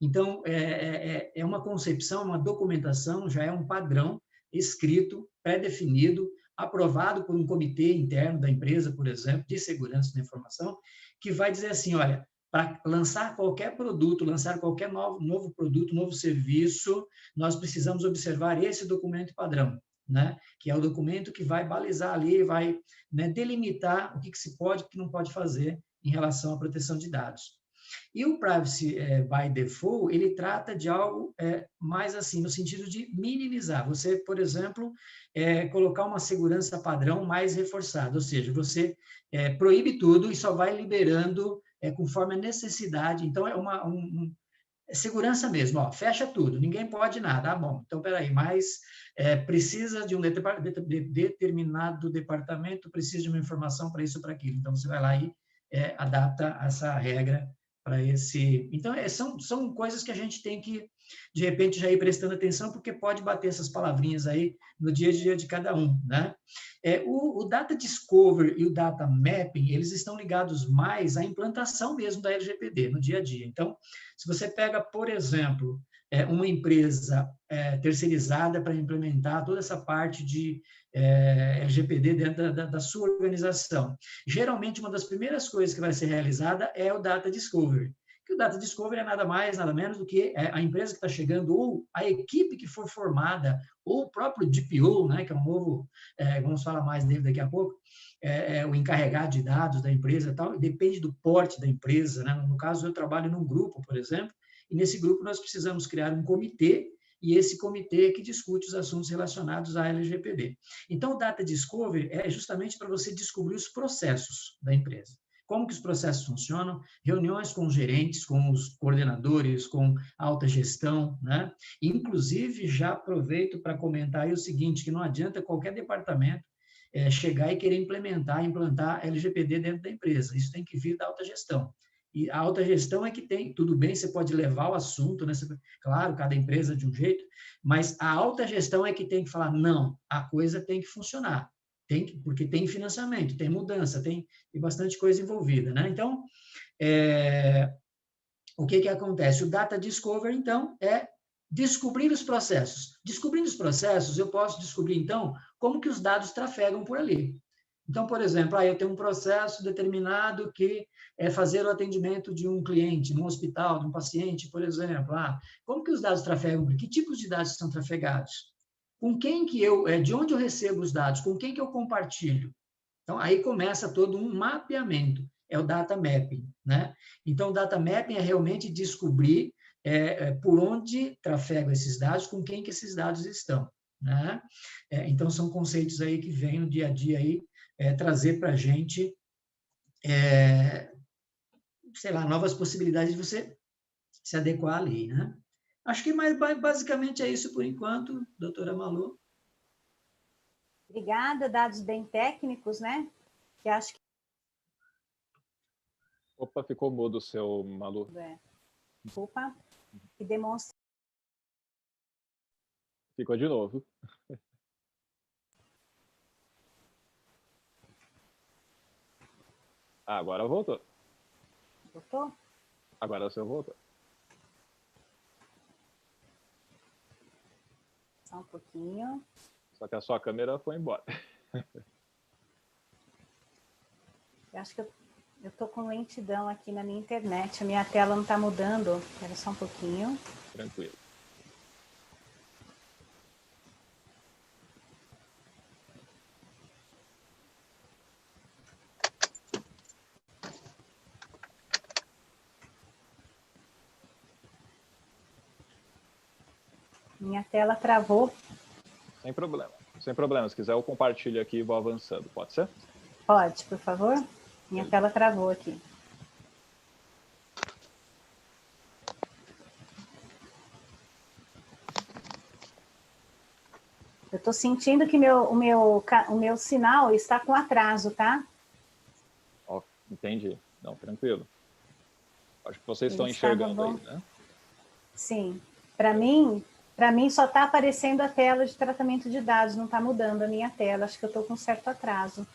Então, é uma concepção, uma documentação, já é um padrão escrito, pré-definido, aprovado por um comitê interno da empresa, por exemplo, de segurança da informação, que vai dizer assim, olha, para lançar qualquer produto, lançar qualquer novo produto, novo serviço, nós precisamos observar esse documento padrão, né? Que é o documento que vai balizar ali, vai, né, delimitar o que se pode e o que não pode fazer em relação à proteção de dados. E o Privacy by Default, ele trata de algo mais assim, no sentido de minimizar. Você, por exemplo, colocar uma segurança padrão mais reforçada, ou seja, você proíbe tudo e só vai liberando conforme a necessidade. Então, é segurança mesmo, ó, fecha tudo, ninguém pode nada. Ah, bom, então, peraí, mas precisa de um determinado departamento, precisa de uma informação para isso ou para aquilo. Então, você vai lá e adapta essa regra para esse... Então, são coisas que a gente tem que, de repente, já ir prestando atenção, porque pode bater essas palavrinhas aí no dia a dia de cada um, né? O Data Discovery e o Data Mapping, eles estão ligados mais à implantação mesmo da LGPD no dia a dia. Então, se você pega, por exemplo, uma empresa terceirizada para implementar toda essa parte de LGPD dentro da sua organização, geralmente uma das primeiras coisas que vai ser realizada é o Data Discovery. Que o Data Discovery é nada mais, nada menos do que a empresa que está chegando, ou a equipe que for formada, ou o próprio DPO, né, que é um novo, vamos falar mais dele daqui a pouco, o encarregado de dados da empresa e tal, depende do porte da empresa, né? No caso, eu trabalho num grupo, por exemplo, e nesse grupo nós precisamos criar um comitê, e esse comitê é que discute os assuntos relacionados à LGPD. Então, o Data Discovery é justamente para você descobrir os processos da empresa. Como que os processos funcionam, reuniões com os gerentes, com os coordenadores, com a alta gestão, né? Inclusive, já aproveito para comentar aí o seguinte, que não adianta qualquer departamento chegar e querer implantar LGPD dentro da empresa. Isso tem que vir da alta gestão. E a alta gestão é que tem, tudo bem, você pode levar o assunto, né? Claro, cada empresa de um jeito, mas a alta gestão é que tem que falar, não, a coisa tem que funcionar, porque tem financiamento, tem mudança, tem bastante coisa envolvida, né? Então, o que acontece? O Data Discovery, então, é descobrir os processos. Descobrindo os processos, eu posso descobrir, então, como que os dados trafegam por ali. Então, por exemplo, eu tenho um processo determinado que é fazer o atendimento de um cliente, num hospital, de um paciente, por exemplo. Como que os dados trafegam? Que tipos de dados são trafegados? Com quem que de onde eu recebo os dados? Com quem que eu compartilho? Então, aí começa todo um mapeamento, é o data mapping, né? Então, o data mapping é realmente descobrir por onde trafegam esses dados, com quem que esses dados estão, né? Então, são conceitos aí que vêm no dia a dia aí, trazer para a gente, sei lá, novas possibilidades de você se adequar à lei, né? Acho que basicamente é isso por enquanto, doutora Malu. Obrigada, dados bem técnicos, né? Que acho que... Opa, ficou mudo o seu, Malu. Desculpa. Que demonstra... Ficou de novo. Agora voltou. Voltou? Agora o seu voltou. Só um pouquinho. Só que a sua câmera foi embora. Eu acho que eu estou com lentidão aqui na minha internet. A minha tela não está mudando. Espera só um pouquinho. Tranquilo. Minha tela travou. Sem problema. Sem problema. Se quiser, eu compartilho aqui e vou avançando. Pode ser? Pode, por favor. Minha tela travou aqui. estou sentindo que o meu sinal está com atraso, tá? Ó, entendi. Não, tranquilo. Acho que vocês estão Ele estava enxergando bom. aí, né? Sim. Para mim só está aparecendo a tela de tratamento de dados, não está mudando a minha tela. Acho que eu estou com um certo atraso.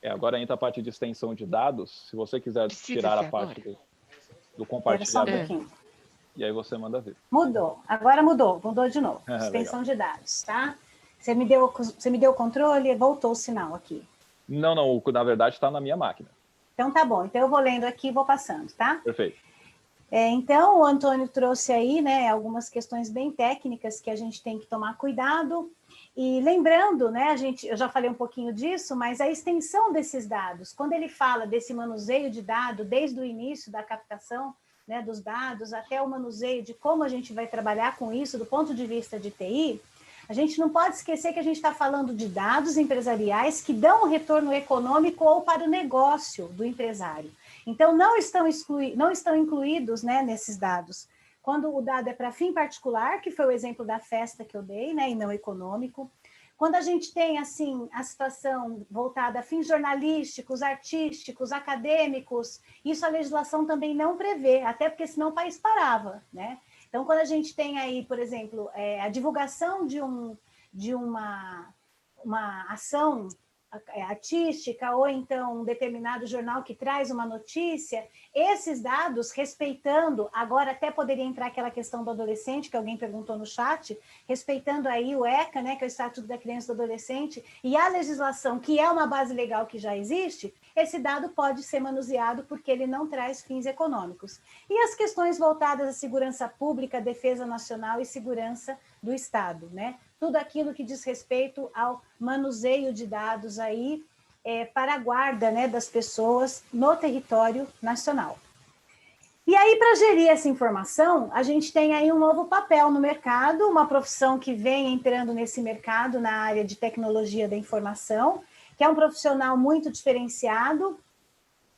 Agora entra a parte de extensão de dados. Se você quiser Precisa tirar ser a parte do Espera só um compartilhamento, pouquinho. e aí você manda ver. Mudou. Agora mudou de novo. Extensão de dados, tá? Você me deu o controle, voltou o sinal aqui. Não, na verdade está na minha máquina. Então tá bom. Então eu vou lendo aqui e vou passando, tá? Perfeito. Então, o Antônio trouxe aí, né, algumas questões bem técnicas que a gente tem que tomar cuidado. E lembrando, né, eu já falei um pouquinho disso, mas a extensão desses dados, quando ele fala desse manuseio de dados, desde o início da captação, né, dos dados, até o manuseio de como a gente vai trabalhar com isso do ponto de vista de TI, a gente não pode esquecer que a gente está falando de dados empresariais que dão um retorno econômico ou para o negócio do empresário. Então, não estão incluídos, né, nesses dados. Quando o dado é para fim particular, que foi o exemplo da festa que eu dei, né, e não econômico. Quando a gente tem, assim, a situação voltada a fins jornalísticos, artísticos, acadêmicos, isso a legislação também não prevê, até porque senão o país parava, né? Então, quando a gente tem aí, por exemplo, a divulgação de uma ação artística ou então um determinado jornal que traz uma notícia, esses dados, respeitando, agora até poderia entrar aquela questão do adolescente, que alguém perguntou no chat, respeitando aí o ECA, né, que é o Estatuto da Criança e do Adolescente, e a legislação, que é uma base legal que já existe, esse dado pode ser manuseado porque ele não traz fins econômicos. E as questões voltadas à segurança pública, defesa nacional e segurança do Estado, né? Tudo aquilo que diz respeito ao manuseio de dados aí para a guarda, né, das pessoas no território nacional. E aí, para gerir essa informação, a gente tem aí um novo papel no mercado, uma profissão que vem entrando nesse mercado na área de tecnologia da informação, que é um profissional muito diferenciado,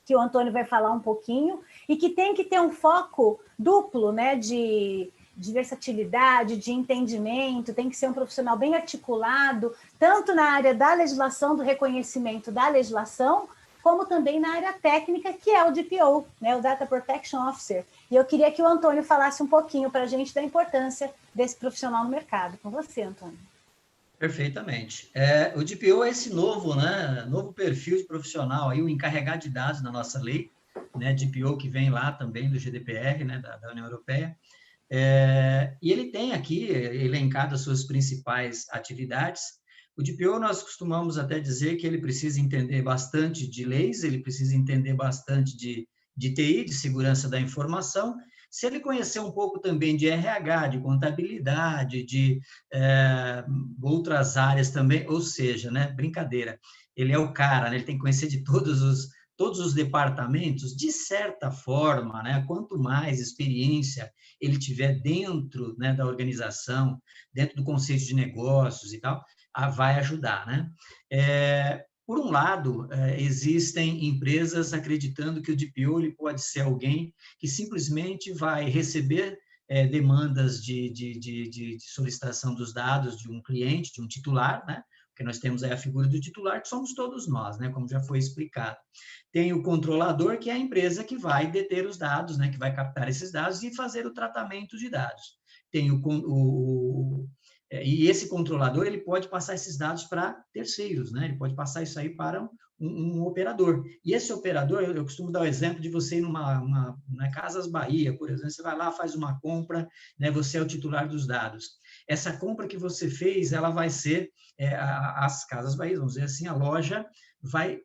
que o Antônio vai falar um pouquinho, e que tem que ter um foco duplo, né, de versatilidade, de entendimento, tem que ser um profissional bem articulado, tanto na área da legislação, do reconhecimento da legislação, como também na área técnica, que é o DPO, né, o Data Protection Officer. E eu queria que o Antônio falasse um pouquinho para a gente da importância desse profissional no mercado. Com você, Antônio. Perfeitamente. O DPO é esse novo perfil de profissional, aí, o encarregado de dados na nossa lei, né, DPO que vem lá também do GDPR, né, da União Europeia. E ele tem aqui elencado as suas principais atividades. O DPO, nós costumamos até dizer que ele precisa entender bastante de leis, ele precisa entender bastante de TI, de segurança da informação. Se ele conhecer um pouco também de RH, de contabilidade, de outras áreas também, ou seja, né, brincadeira, ele é o cara, né, ele tem que conhecer de todos os departamentos, de certa forma, né, quanto mais experiência ele tiver dentro, né, da organização, dentro do conceito de negócios e tal, vai ajudar, né? Por um lado, existem empresas acreditando que o DPO ele pode ser alguém que simplesmente vai receber demandas de solicitação dos dados de um cliente, de um titular, né? Porque nós temos aí a figura do titular, que somos todos nós, né? Como já foi explicado. Tem o controlador, que é a empresa que vai deter os dados, né? Que vai captar esses dados e fazer o tratamento de dados. Tem e esse controlador, ele pode passar esses dados para terceiros, né? Ele pode passar isso aí para um operador. E esse operador, eu costumo dar o exemplo de você ir na Casas Bahia, por exemplo, você vai lá, faz uma compra, né? Você é o titular dos dados. Essa compra que você fez, ela vai ser, as Casas Bahia, vamos dizer assim, a loja vai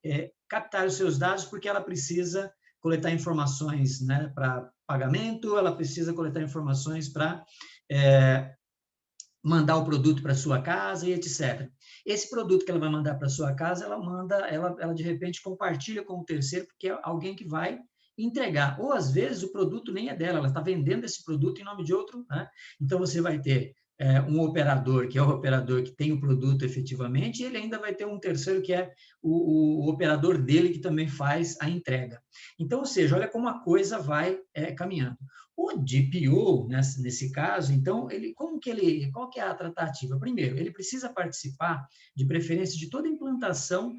captar os seus dados porque ela precisa coletar informações, né, para pagamento, ela precisa coletar informações para mandar o produto para sua casa e etc. Esse produto que ela vai mandar para sua casa, ela de repente compartilha com o terceiro, porque é alguém que vai entregar. Ou às vezes o produto nem é dela, ela está vendendo esse produto em nome de outro, né? Então você vai ter um operador, que é o operador que tem o produto efetivamente, e ele ainda vai ter um terceiro, que é o operador dele, que também faz a entrega. Então, ou seja, olha como a coisa vai caminhando. O DPO, nesse caso, então, qual que é a tratativa? Primeiro, ele precisa participar, de preferência, de toda a implantação,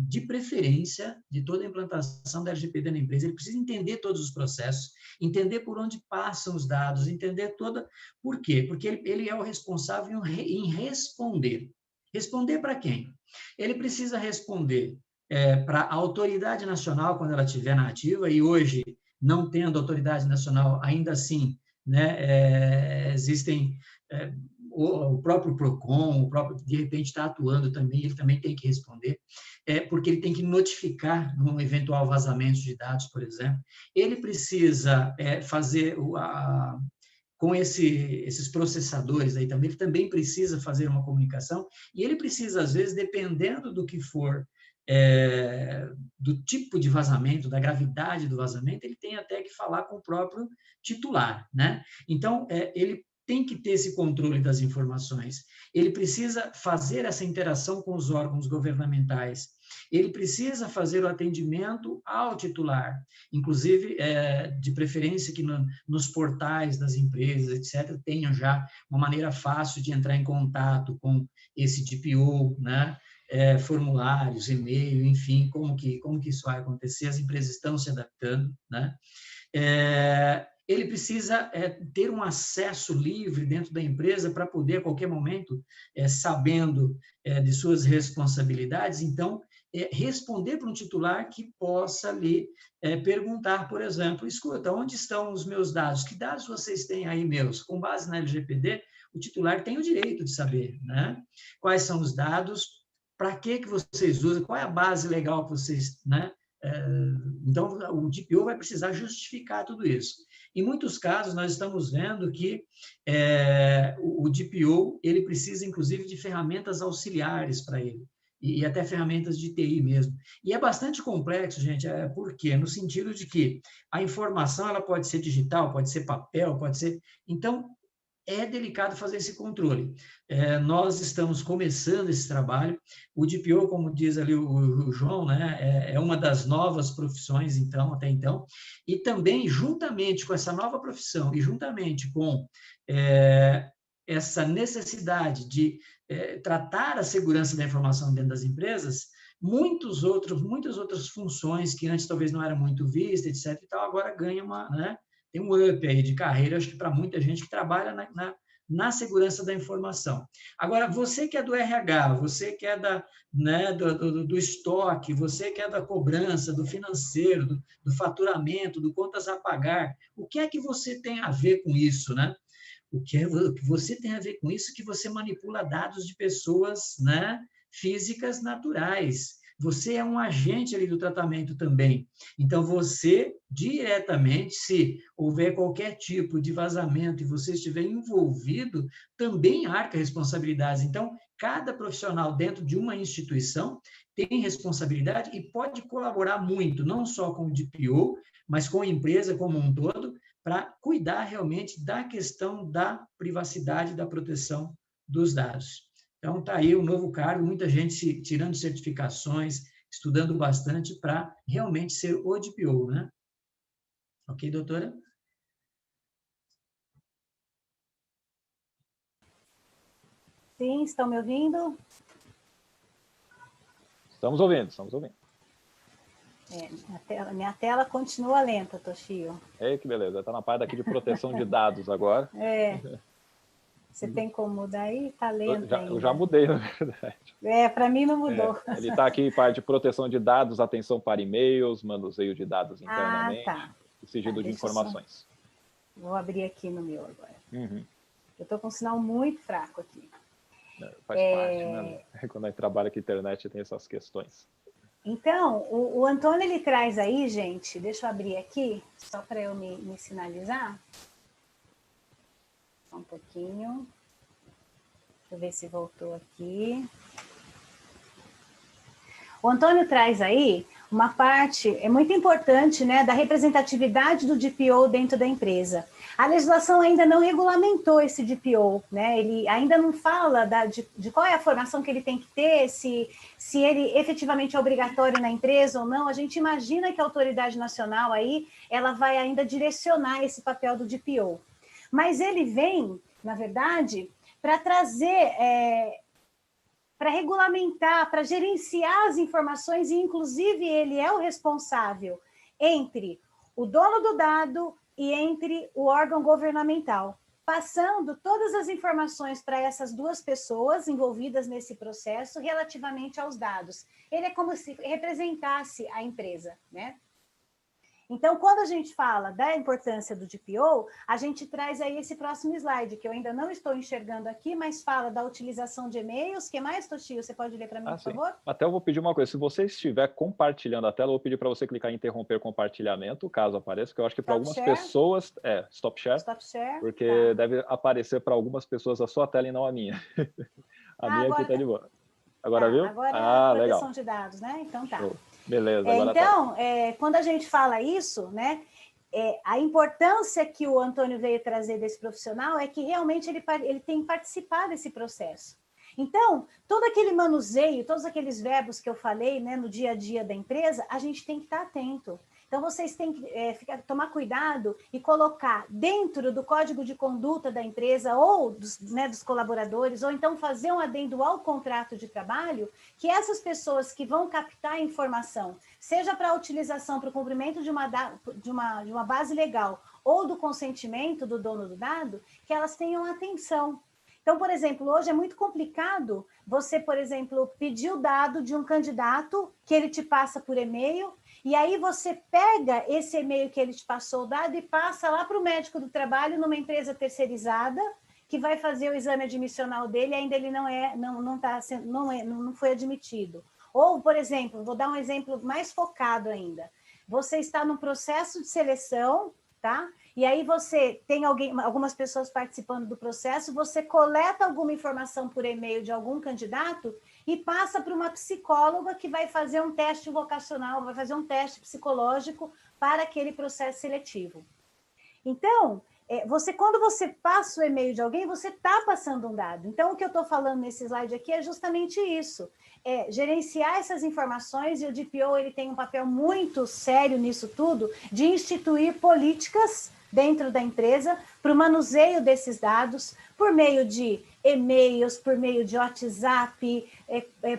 de preferência, de toda a implantação da LGPD na empresa. Ele precisa entender todos os processos, entender por onde passam os dados, entender toda... Por quê? Porque ele é o responsável em responder. Responder para quem? Ele precisa responder para a autoridade nacional, quando ela estiver na ativa, e hoje, não tendo autoridade nacional, ainda assim, né, existem... o próprio PROCON, de repente está atuando também, ele também tem que responder, porque ele tem que notificar um eventual vazamento de dados, por exemplo. Ele precisa fazer com esses processadores aí também, ele também precisa fazer uma comunicação, e ele precisa, às vezes, dependendo do que for, do tipo de vazamento, da gravidade do vazamento, ele tem até que falar com o próprio titular, né? Então, ele tem que ter esse controle das informações, ele precisa fazer essa interação com os órgãos governamentais, ele precisa fazer o atendimento ao titular, inclusive, de preferência que nos portais das empresas, etc., tenham já uma maneira fácil de entrar em contato com esse DPO, né? Formulários, e-mail, enfim, como que isso vai acontecer, as empresas estão se adaptando, né? Ele precisa ter um acesso livre dentro da empresa para poder, a qualquer momento, sabendo de suas responsabilidades, então, responder para um titular que possa ali perguntar, por exemplo, escuta, onde estão os meus dados? Que dados vocês têm aí meus? Com base na LGPD, o titular tem o direito de saber, né? Quais são os dados, para que vocês usam, qual é a base legal que vocês, né? Então, o DPO vai precisar justificar tudo isso. Em muitos casos, nós estamos vendo que o DPO, ele precisa, inclusive, de ferramentas auxiliares para ele, e até ferramentas de TI mesmo. E é bastante complexo, gente, por quê? No sentido de que a informação ela pode ser digital, pode ser papel, pode ser... Então, é delicado fazer esse controle. Nós estamos começando esse trabalho. O DPO, como diz ali o João, né, é uma das novas profissões, então, até então, e também, juntamente com essa nova profissão e juntamente com essa necessidade de tratar a segurança da informação dentro das empresas, muitas outras funções que antes talvez não eram muito vistas, etc., e tal, agora ganham né, tem um up aí de carreira, acho que para muita gente que trabalha na segurança da informação. Agora, você que é do RH, você que é do estoque, você que é da cobrança, do financeiro, do faturamento, do contas a pagar, o que é que você tem a ver com isso, né? O que você tem a ver com isso é que você manipula dados de pessoas, né, físicas naturais. Você é um agente ali do tratamento também. Então, você, diretamente, se houver qualquer tipo de vazamento e você estiver envolvido, também arca responsabilidades. Então, cada profissional dentro de uma instituição tem responsabilidade e pode colaborar muito, não só com o DPO, mas com a empresa como um todo, para cuidar realmente da questão da privacidade e da proteção dos dados. Então, está aí o novo cargo, muita gente tirando certificações, estudando bastante para realmente ser o DPO, né? Ok, doutora? Sim, estão me ouvindo? Estamos ouvindo, estamos ouvindo. Minha tela continua lenta, Toshio. Que beleza, está na parte aqui de proteção de dados agora. Você tem como mudar aí? Está lento ainda. Eu já mudei, na verdade. Para mim não mudou. Ele está aqui em parte de proteção de dados, atenção para e-mails, manuseio de dados internamente, e sigilo de informações. Vou abrir aqui no meu agora. Uhum. Eu estou com um sinal muito fraco aqui. Faz parte, né? Quando a gente trabalha com a internet tem essas questões. Então, o Antônio, ele traz aí, gente, deixa eu abrir aqui, só para eu me sinalizar. Só um pouquinho. Deixa eu ver se voltou aqui. O Antônio traz aí uma parte muito importante, né, da representatividade do DPO dentro da empresa. A legislação ainda não regulamentou esse DPO, né? Ele ainda não fala de qual é a formação que ele tem que ter, se ele efetivamente é obrigatório na empresa ou não. A gente imagina que a autoridade nacional aí, ela vai ainda direcionar esse papel do DPO. Mas ele vem, na verdade, para trazer, para regulamentar, para gerenciar as informações, e inclusive ele é o responsável entre o dono do dado e entre o órgão governamental, passando todas as informações para essas duas pessoas envolvidas nesse processo relativamente aos dados. Ele é como se representasse a empresa, né? Então, quando a gente fala da importância do DPO, a gente traz aí esse próximo slide, que eu ainda não estou enxergando aqui, mas fala da utilização de e-mails. O que mais, Toshio? Você pode ler para mim, por favor? Até eu vou pedir uma coisa. Se você estiver compartilhando a tela, eu vou pedir para você clicar em interromper compartilhamento, caso apareça, que eu acho que para algumas pessoas... Stop share. Stop share. Porque deve aparecer para algumas pessoas a sua tela e não a minha. A minha agora, aqui está de boa. Agora viu? Agora é proteção de dados, né? Então tá. Show. Beleza. Então, quando a gente fala isso, né, a importância que o Antônio veio trazer desse profissional é que realmente ele tem que participar desse processo. Então, todo aquele manuseio, todos aqueles verbos que eu falei, né, no dia a dia da empresa, a gente tem que estar atento. Então, vocês têm que tomar cuidado e colocar dentro do código de conduta da empresa ou dos colaboradores, ou então fazer um adendo ao contrato de trabalho, que essas pessoas que vão captar a informação, seja para a utilização, para o cumprimento de uma base legal ou do consentimento do dono do dado, que elas tenham atenção. Então, por exemplo, hoje é muito complicado você, por exemplo, pedir o dado de um candidato que ele te passa por e-mail, e aí você pega esse e-mail que ele te passou o dado e passa lá para o médico do trabalho numa empresa terceirizada que vai fazer o exame admissional dele e ainda ele não foi admitido. Ou, por exemplo, vou dar um exemplo mais focado ainda. Você está num processo de seleção, tá? E aí você tem algumas pessoas participando do processo, você coleta alguma informação por e-mail de algum candidato e passa para uma psicóloga que vai fazer um teste vocacional, vai fazer um teste psicológico para aquele processo seletivo. Então, quando você passa o e-mail de alguém, você está passando um dado. Então, o que eu estou falando nesse slide aqui é justamente isso. Gerenciar essas informações, e o DPO ele tem um papel muito sério nisso tudo, de instituir políticas dentro da empresa para o manuseio desses dados, por meio de e-mails, por meio de WhatsApp,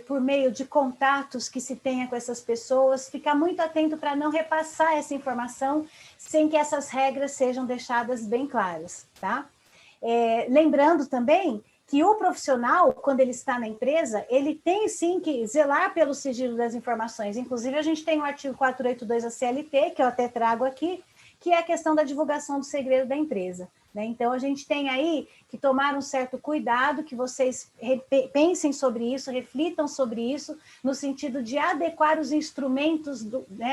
por meio de contatos que se tenha com essas pessoas, ficar muito atento para não repassar essa informação sem que essas regras sejam deixadas bem claras, tá? Lembrando também que o profissional, quando ele está na empresa, ele tem sim que zelar pelo sigilo das informações. Inclusive, a gente tem o artigo 482 da CLT, que eu até trago aqui, que é a questão da divulgação do segredo da empresa, né? Então, a gente tem aí que tomar um certo cuidado, que vocês pensem sobre isso, reflitam sobre isso, no sentido de adequar os instrumentos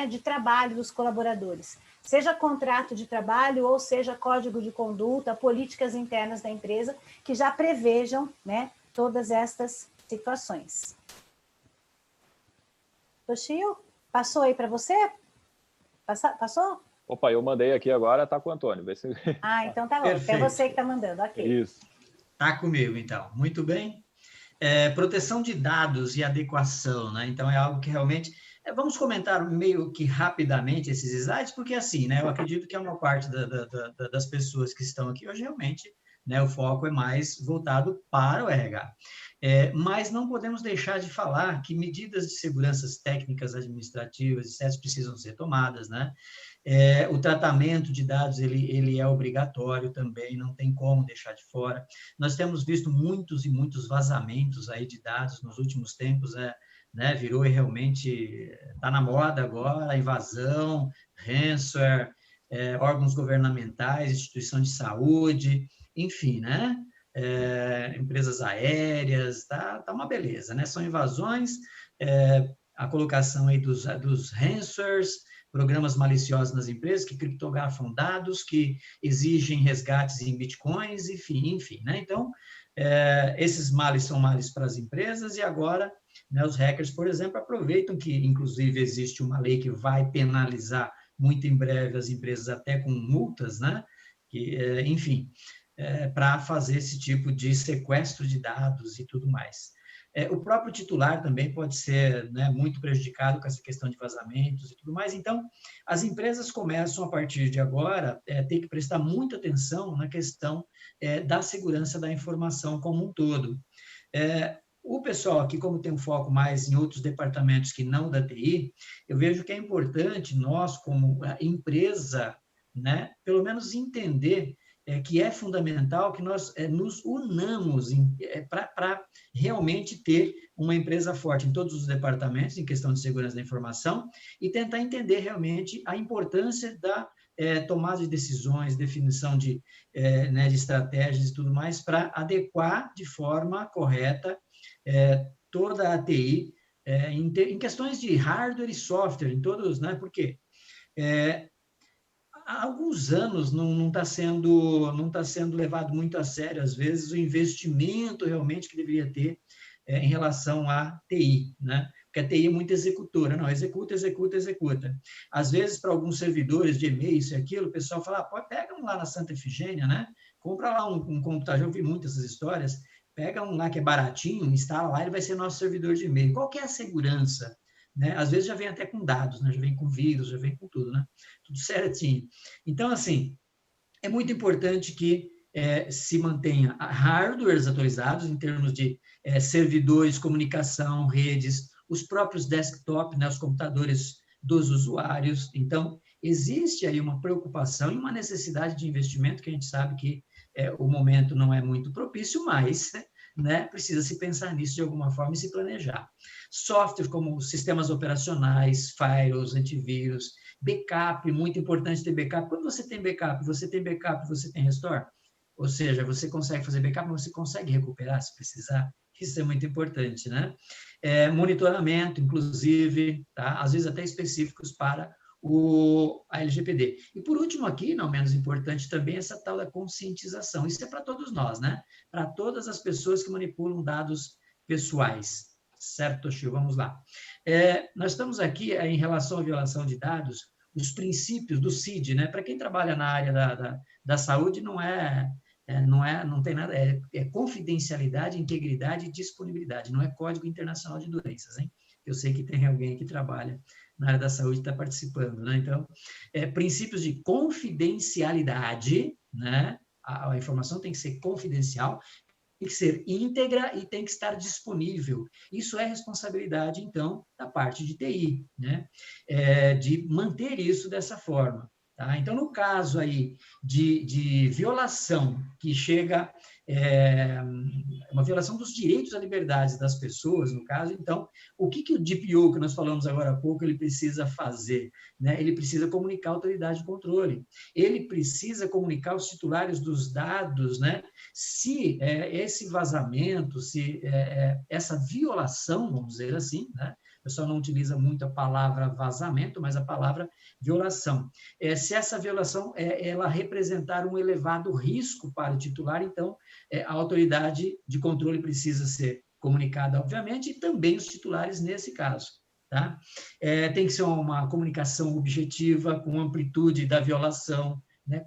de trabalho dos colaboradores, seja contrato de trabalho ou seja código de conduta, políticas internas da empresa, que já prevejam, né, todas estas situações. Toshio, passou aí para você? Passou? Opa, eu mandei aqui agora, tá com o Antônio. Vê se... então tá bom. Perfeito. É você que está mandando, ok. Isso. Tá comigo, então. Muito bem. Proteção de dados e adequação, né? Então, é algo que realmente... Vamos comentar meio que rapidamente esses slides, porque assim, né? Eu acredito que a maior parte das pessoas que estão aqui hoje, realmente, né, o foco é mais voltado para o RH. Mas não podemos deixar de falar que medidas de segurança técnicas, administrativas, etc., precisam ser tomadas, né? O tratamento de dados, ele é obrigatório também, não tem como deixar de fora. Nós temos visto muitos e muitos vazamentos aí de dados nos últimos tempos, né? Virou e realmente está na moda agora, a invasão, ransomware, órgãos governamentais, instituição de saúde, enfim, né? Empresas aéreas, tá uma beleza, né? São invasões, a colocação aí dos ransomwares, programas maliciosos nas empresas que criptografam dados, que exigem resgates em bitcoins, enfim, né? Então, esses males são males para as empresas e agora né? Os hackers, por exemplo, aproveitam que, inclusive, existe uma lei que vai penalizar muito em breve as empresas até com multas, né? Que, enfim, para fazer esse tipo de sequestro de dados e tudo mais. O próprio titular também pode ser, né, muito prejudicado com essa questão de vazamentos e tudo mais. Então, as empresas começam, a partir de agora, ter que prestar muita atenção na questão da segurança da informação como um todo. O pessoal aqui, como tem um foco mais em outros departamentos que não da TI, eu vejo que é importante nós, como empresa, né, pelo menos entender que é fundamental que nós nos unamos para realmente ter uma empresa forte em todos os departamentos, em questão de segurança da informação, e tentar entender realmente a importância da tomada de decisões, definição de estratégias e tudo mais, para adequar de forma correta toda a TI em questões de hardware e software, em todos, né? Porque há alguns anos não está sendo levado muito a sério, às vezes, o investimento realmente que deveria ter em relação à TI, né? Porque a TI é muito executora, não, executa. Às vezes, para alguns servidores de e-mail, isso e aquilo, o pessoal fala, pega um lá na Santa Efigênia, né? Compra lá um computador, eu vi muitas essas histórias, pega um lá que é baratinho, instala lá, ele vai ser nosso servidor de e-mail. Qual que é a segurança? Né? Às vezes já vem até com dados, né? Já vem com vírus, já vem com tudo, né? Tudo certinho. Então, assim, é muito importante que se mantenha hardwares atualizados em termos de servidores, comunicação, redes, os próprios desktop, né? Os computadores dos usuários. Então, existe aí uma preocupação e uma necessidade de investimento, que a gente sabe que o momento não é muito propício, mas, né, precisa se pensar nisso de alguma forma e se planejar. Software como sistemas operacionais, firewalls, antivírus, backup, muito importante ter backup. Quando você tem backup, você tem restore. Ou seja, você consegue fazer backup, mas você consegue recuperar se precisar. Isso é muito importante, né? Monitoramento, inclusive, tá? Às vezes até específicos para a LGPD. E, por último, aqui, não menos importante também, essa tal da conscientização. Isso é para todos nós, né? Para todas as pessoas que manipulam dados pessoais. Certo, Toshio? Vamos lá. Nós estamos aqui em relação à violação de dados, os princípios do CID, né? Para quem trabalha na área da saúde, não tem nada, é confidencialidade, integridade e disponibilidade, não é Código Internacional de Doenças, hein? Eu sei que tem alguém que trabalha na área da saúde e está participando, né? Então, princípios de confidencialidade, né? A informação tem que ser confidencial, tem que ser íntegra e tem que estar disponível. Isso é responsabilidade, então, da parte de TI, né? De manter isso dessa forma. Tá? Então, no caso aí de violação que chega, uma violação dos direitos à liberdade das pessoas, no caso, então, o que o DPO, que nós falamos agora há pouco, ele precisa fazer? Né? Ele precisa comunicar à autoridade de controle, ele precisa comunicar aos titulares dos dados, né? Se esse vazamento, se essa violação, vamos dizer assim, né? O pessoal não utiliza muito a palavra vazamento, mas a palavra violação. Se essa violação ela representar um elevado risco para o titular, então a autoridade de controle precisa ser comunicada, obviamente, e também os titulares nesse caso. Tá? Tem que ser uma comunicação objetiva, com amplitude da violação, né?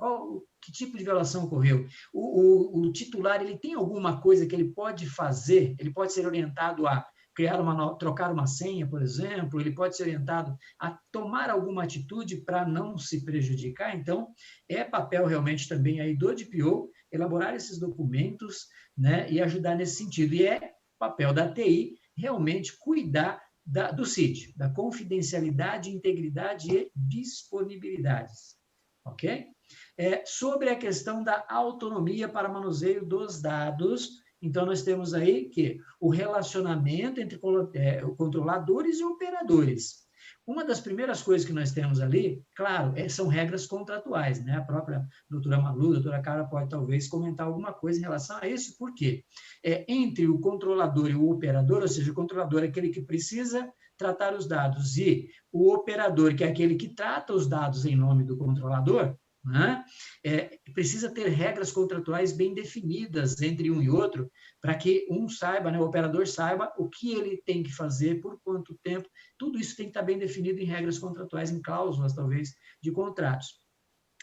Que tipo de violação ocorreu? O titular ele tem alguma coisa que ele pode fazer, ele pode ser orientado a trocar uma senha, por exemplo, ele pode ser orientado a tomar alguma atitude para não se prejudicar. Então, é papel realmente também aí do DPO elaborar esses documentos, né, e ajudar nesse sentido. E é papel da TI realmente cuidar do CID, da confidencialidade, integridade e disponibilidades. Ok? Sobre a questão da autonomia para manuseio dos dados, então, nós temos aí que o relacionamento entre controladores e operadores. Uma das primeiras coisas que nós temos ali, claro, são regras contratuais, né? A própria doutora Malu, a doutora Carla pode talvez comentar alguma coisa em relação a isso, por quê? Entre o controlador e o operador, ou seja, o controlador é aquele que precisa tratar os dados e o operador, que é aquele que trata os dados em nome do controlador, né? Precisa ter regras contratuais bem definidas entre um e outro, para que um saiba, né, o operador saiba o que ele tem que fazer, por quanto tempo, tudo isso tem que estar bem definido em regras contratuais, em cláusulas, talvez, de contratos.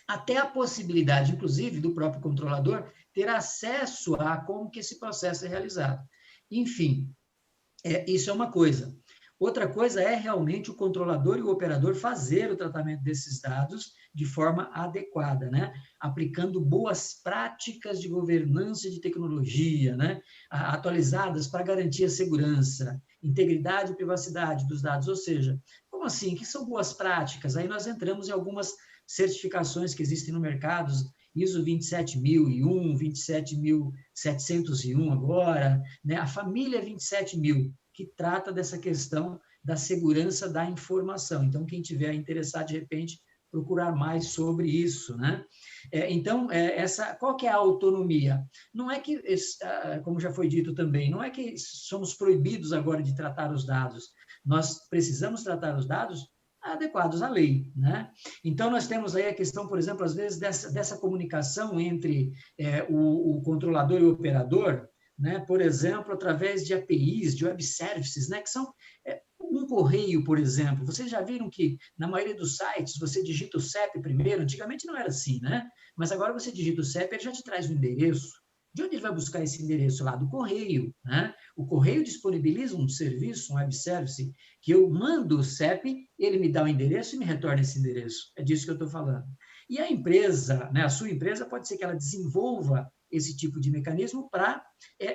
Até a possibilidade, inclusive, do próprio controlador ter acesso a como que esse processo é realizado. Enfim, isso é uma coisa. Outra coisa é realmente o controlador e o operador fazer o tratamento desses dados de forma adequada, né? Aplicando boas práticas de governança de tecnologia, né? Atualizadas para garantir a segurança, integridade e privacidade dos dados. Ou seja, como assim? O que são boas práticas? Aí nós entramos em algumas certificações que existem no mercado, ISO 27001, 27701 agora, né? A família 27000, que trata dessa questão da segurança da informação. Então, quem tiver interessado, de repente, procurar mais sobre isso, né? Então, qual que é a autonomia? Não é que, como já foi dito também, não é que somos proibidos agora de tratar os dados. Nós precisamos tratar os dados adequados à lei, né? Então, nós temos aí a questão, por exemplo, às vezes, dessa comunicação entre o controlador e o operador, né? Por exemplo, através de APIs, de web services, né? Que são um correio, por exemplo. Vocês já viram que, na maioria dos sites, você digita o CEP primeiro? Antigamente não era assim, né? Mas agora você digita o CEP, ele já te traz o endereço. De onde ele vai buscar esse endereço? Lá do correio, né? O correio disponibiliza um serviço, um web service, que eu mando o CEP, ele me dá o endereço e me retorna esse endereço. É disso que eu estou falando. E a empresa, né, a sua empresa, pode ser que ela desenvolva esse tipo de mecanismo para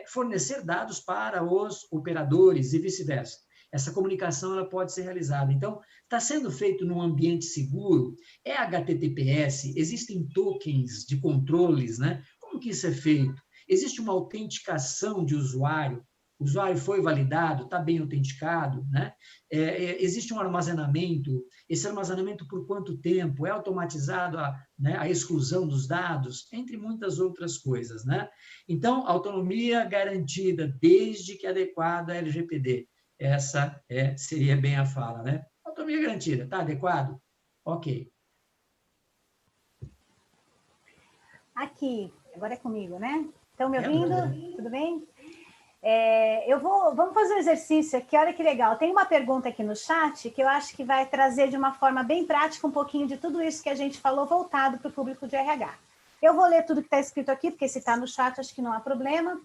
fornecer dados para os operadores e vice-versa. Essa comunicação ela pode ser realizada. Então, está sendo feito num ambiente seguro, é HTTPS, existem tokens de controles, né? Como que isso é feito? Existe uma autenticação de usuário, o usuário foi validado, está bem autenticado, né? Existe um armazenamento, esse armazenamento por quanto tempo? É automatizado a exclusão dos dados? Entre muitas outras coisas, né? Então, autonomia garantida, desde que adequada à LGPD. Essa seria bem a fala, né? Autonomia garantida, está adequado? Ok. Aqui, agora é comigo, né? Estão me ouvindo? Tudo bem? Vamos fazer um exercício aqui, olha que legal. Tem uma pergunta aqui no chat que eu acho que vai trazer de uma forma bem prática um pouquinho de tudo isso que a gente falou voltado para o público de RH. Eu vou ler tudo que está escrito aqui, porque se está no chat, acho que não há problema.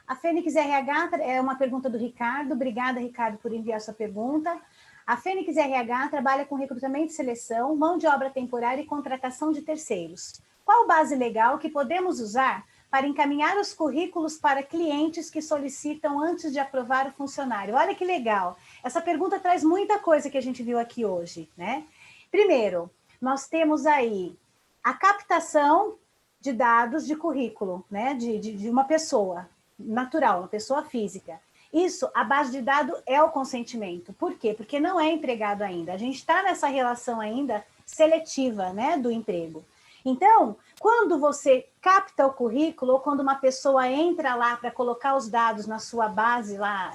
A Fênix RH é uma pergunta do Ricardo. Obrigada, Ricardo, por enviar sua pergunta. A Fênix RH trabalha com recrutamento e seleção, mão de obra temporária e contratação de terceiros. Qual base legal que podemos usar para encaminhar os currículos para clientes que solicitam antes de aprovar o funcionário? Olha que legal. Essa pergunta traz muita coisa que a gente viu aqui hoje, né? Primeiro, nós temos aí a captação de dados de currículo, né? De uma pessoa natural, uma pessoa física. Isso, a base de dados é o consentimento. Por quê? Porque não é empregado ainda. A gente está nessa relação ainda seletiva, né, do emprego. Então, quando você capta o currículo, ou quando uma pessoa entra lá para colocar os dados na sua base lá,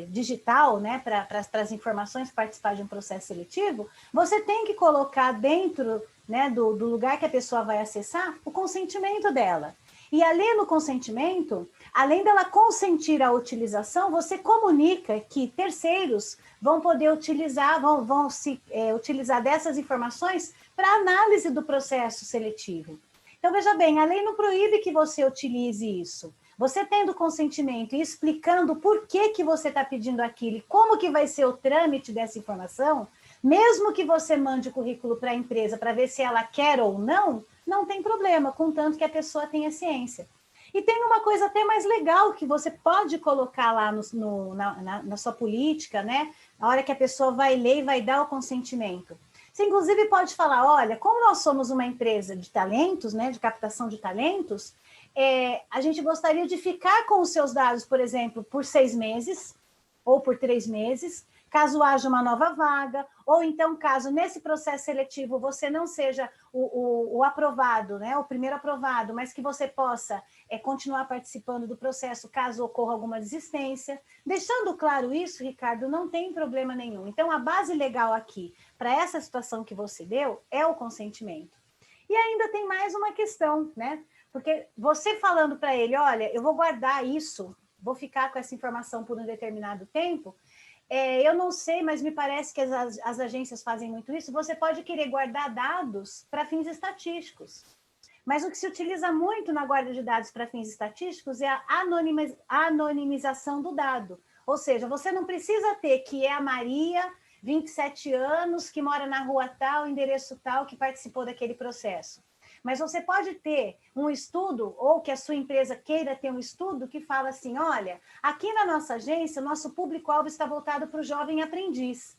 digital, né, para as informações participar de um processo seletivo, você tem que colocar dentro, né, do lugar que a pessoa vai acessar o consentimento dela. E ali no consentimento, além dela consentir a utilização, você comunica que terceiros vão poder utilizar, vão utilizar dessas informações para análise do processo seletivo. Então, veja bem, a lei não proíbe que você utilize isso. Você tendo consentimento e explicando por que você está pedindo aquilo e como que vai ser o trâmite dessa informação, mesmo que você mande o currículo para a empresa para ver se ela quer ou não, não tem problema, contanto que a pessoa tenha ciência. E tem uma coisa até mais legal que você pode colocar lá na sua política, né? Na hora que a pessoa vai ler e vai dar o consentimento. Você, inclusive, pode falar, olha, como nós somos uma empresa de talentos, né, de captação de talentos, a gente gostaria de ficar com os seus dados, por exemplo, por 6 meses ou por 3 meses, caso haja uma nova vaga, ou então caso nesse processo seletivo você não seja o aprovado, né, o primeiro aprovado, mas que você possa continuar participando do processo caso ocorra alguma desistência. Deixando claro isso, Ricardo, não tem problema nenhum. Então, a base legal aqui para essa situação que você deu é o consentimento. E E ainda tem mais uma questão, né? Porque você falando para ele, olha, eu vou guardar isso, vou ficar com essa informação por um determinado tempo, eu não sei, mas me parece que as agências fazem muito isso, você pode querer guardar dados para fins estatísticos. Mas o que se utiliza muito na guarda de dados para fins estatísticos é a anonimização do dado. Ou seja, você não precisa ter que é a Maria, 27 anos, que mora na rua tal, endereço tal, que participou daquele processo. Mas você pode ter um estudo, ou que a sua empresa queira ter um estudo, que fala assim, olha, aqui na nossa agência, o nosso público-alvo está voltado para o jovem aprendiz.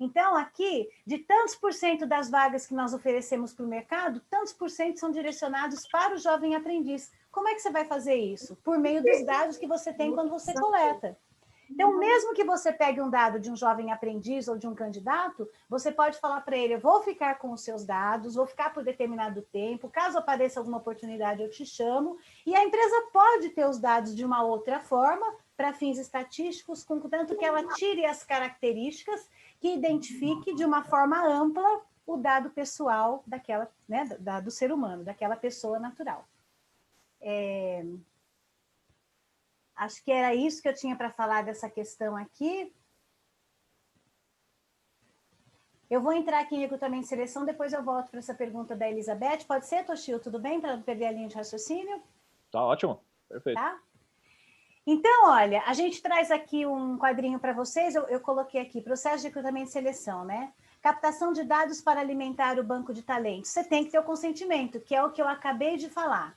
Então, aqui, de tantos por cento das vagas que nós oferecemos para o mercado, tantos por cento são direcionados para o jovem aprendiz. Como é que você vai fazer isso? Por meio dos dados que você tem quando você coleta. Então, mesmo que você pegue um dado de um jovem aprendiz ou de um candidato, você pode falar para ele, eu vou ficar com os seus dados, vou ficar por determinado tempo, caso apareça alguma oportunidade, eu te chamo, e a empresa pode ter os dados de uma outra forma, para fins estatísticos, contanto que ela tire as características que identifique de uma forma ampla o dado pessoal daquela, né, do ser humano, daquela pessoa natural. Acho que era isso que eu tinha para falar dessa questão aqui. Eu vou entrar aqui em recrutamento e seleção, depois eu volto para essa pergunta da Elizabeth. Pode ser, Toshio? Tudo bem? Para não perder a linha de raciocínio? Tá ótimo, perfeito. Tá? Então, olha, a gente traz aqui um quadrinho para vocês, eu coloquei aqui, processo de recrutamento e seleção, né? Captação de dados para alimentar o banco de talentos. Você tem que ter o consentimento, que é o que eu acabei de falar.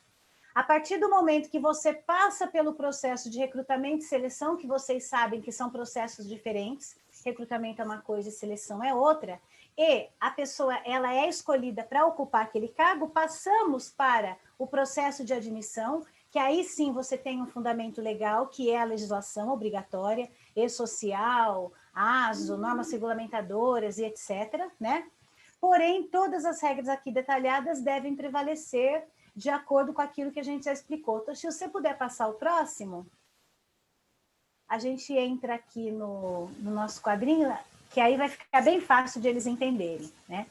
A partir do momento que você passa pelo processo de recrutamento e seleção, que vocês sabem que são processos diferentes, recrutamento é uma coisa e seleção é outra, e a pessoa ela é escolhida para ocupar aquele cargo, passamos para o processo de admissão, que aí sim você tem um fundamento legal, que é a legislação obrigatória, e-social, ASO, normas regulamentadoras e etc., né? Porém, todas as regras aqui detalhadas devem prevalecer de acordo com aquilo que a gente já explicou. Então, se você puder passar o próximo, a gente entra aqui no nosso quadrinho, que aí vai ficar bem fácil de eles entenderem, né?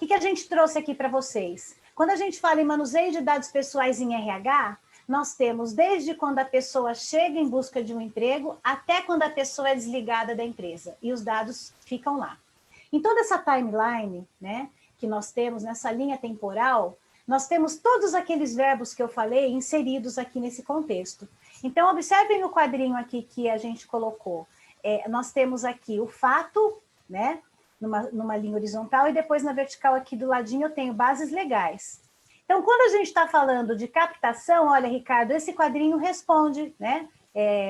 O que a gente trouxe aqui para vocês? Quando a gente fala em manuseio de dados pessoais em RH, nós temos desde quando a pessoa chega em busca de um emprego até quando a pessoa é desligada da empresa, e os dados ficam lá. Em toda essa timeline, né, que nós temos nessa linha temporal, nós temos todos aqueles verbos que eu falei inseridos aqui nesse contexto. Então, observem o quadrinho aqui que a gente colocou. Nós temos aqui o fato, né, numa linha horizontal, e depois na vertical aqui do ladinho eu tenho bases legais. Então, quando a gente está falando de captação, olha, Ricardo, esse quadrinho responde, né?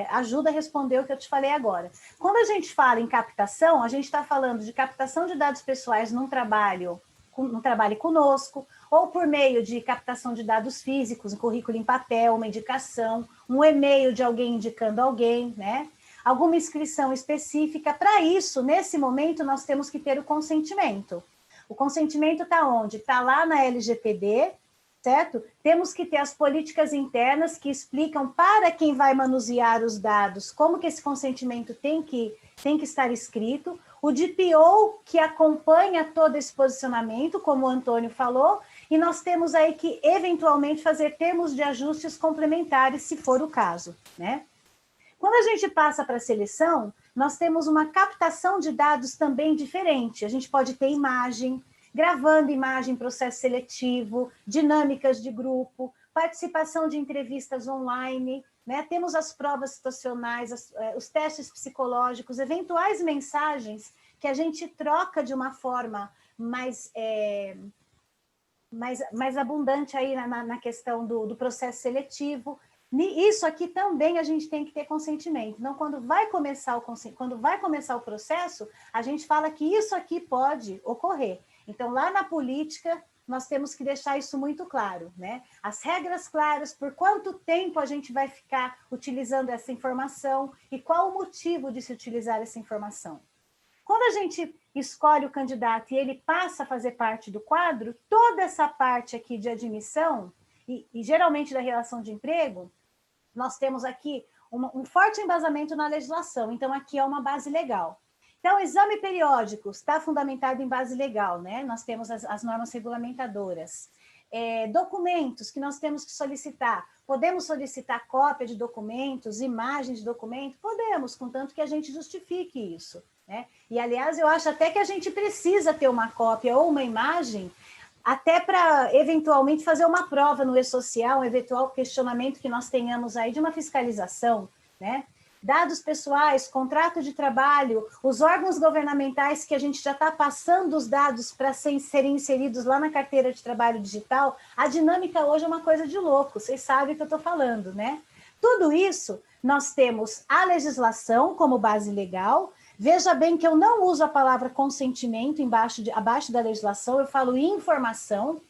Ajuda a responder o que eu te falei agora. Quando a gente fala em captação, a gente está falando de captação de dados pessoais num trabalho conosco, ou por meio de captação de dados físicos, um currículo em papel, uma indicação, um e-mail de alguém indicando alguém, né? Alguma inscrição específica. Para isso, nesse momento, nós temos que ter o consentimento. O consentimento está onde? Está lá na LGPD, certo? Temos que ter as políticas internas que explicam para quem vai manusear os dados como que esse consentimento tem que estar escrito. O DPO, que acompanha todo esse posicionamento, como o Antônio falou, e nós temos aí que, eventualmente, fazer termos de ajustes complementares, se for o caso, né? Quando a gente passa para a seleção, nós temos uma captação de dados também diferente. A gente pode ter imagem, gravando imagem, processo seletivo, dinâmicas de grupo, participação de entrevistas online, né? Temos as provas situacionais, os testes psicológicos, eventuais mensagens que a gente troca de uma forma mais abundante aí na questão do processo seletivo. Isso aqui também a gente tem que ter consentimento. Então, quando vai começar o processo, a gente fala que isso aqui pode ocorrer. Então, lá na política, nós temos que deixar isso muito claro, né? As regras claras, por quanto tempo a gente vai ficar utilizando essa informação e qual o motivo de se utilizar essa informação. Quando a gente escolhe o candidato e ele passa a fazer parte do quadro, toda essa parte aqui de admissão, e geralmente da relação de emprego, nós temos aqui um forte embasamento na legislação, então aqui é uma base legal. Então, o exame periódico está fundamentado em base legal, né? Nós temos as normas regulamentadoras. documentos que nós temos que solicitar. Podemos solicitar cópia de documentos, imagens de documento? Podemos, contanto que a gente justifique isso, né? E, aliás, eu acho até que a gente precisa ter uma cópia ou uma imagem, até para, eventualmente, fazer uma prova no e-social, um eventual questionamento que nós tenhamos aí de uma fiscalização, né? Dados pessoais, contrato de trabalho, os órgãos governamentais que a gente já está passando os dados para serem inseridos lá na carteira de trabalho digital, a dinâmica hoje é uma coisa de louco, vocês sabem o que eu estou falando, né? Tudo isso, nós temos a legislação como base legal. Veja bem que eu não uso a palavra consentimento abaixo da legislação, eu falo informação,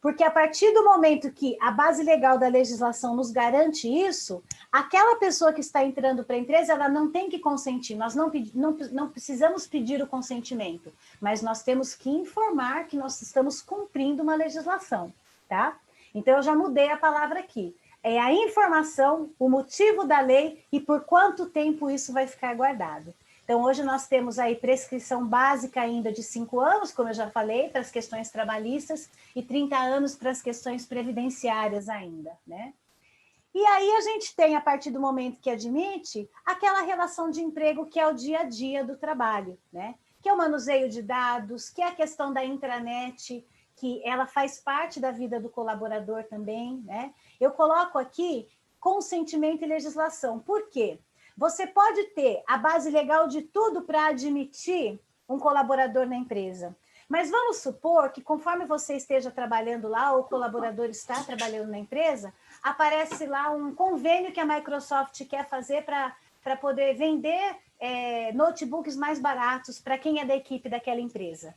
porque a partir do momento que a base legal da legislação nos garante isso, aquela pessoa que está entrando para a empresa, ela não tem que consentir, nós não precisamos pedir o consentimento, mas nós temos que informar que nós estamos cumprindo uma legislação, tá? Então, eu já mudei a palavra aqui. É a informação, o motivo da lei e por quanto tempo isso vai ficar guardado. Então, hoje nós temos aí prescrição básica ainda de 5 anos, como eu já falei, para as questões trabalhistas, e 30 anos para as questões previdenciárias ainda, né? E aí a gente tem, a partir do momento que admite, aquela relação de emprego que é o dia a dia do trabalho, né? Que é o manuseio de dados, que é a questão da intranet, que ela faz parte da vida do colaborador também, né? Eu coloco aqui consentimento e legislação. Por quê? Você pode ter a base legal de tudo para admitir um colaborador na empresa. Mas vamos supor que conforme você esteja trabalhando lá, ou o colaborador está trabalhando na empresa, aparece lá um convênio que a Microsoft quer fazer para poder vender notebooks mais baratos para quem é da equipe daquela empresa.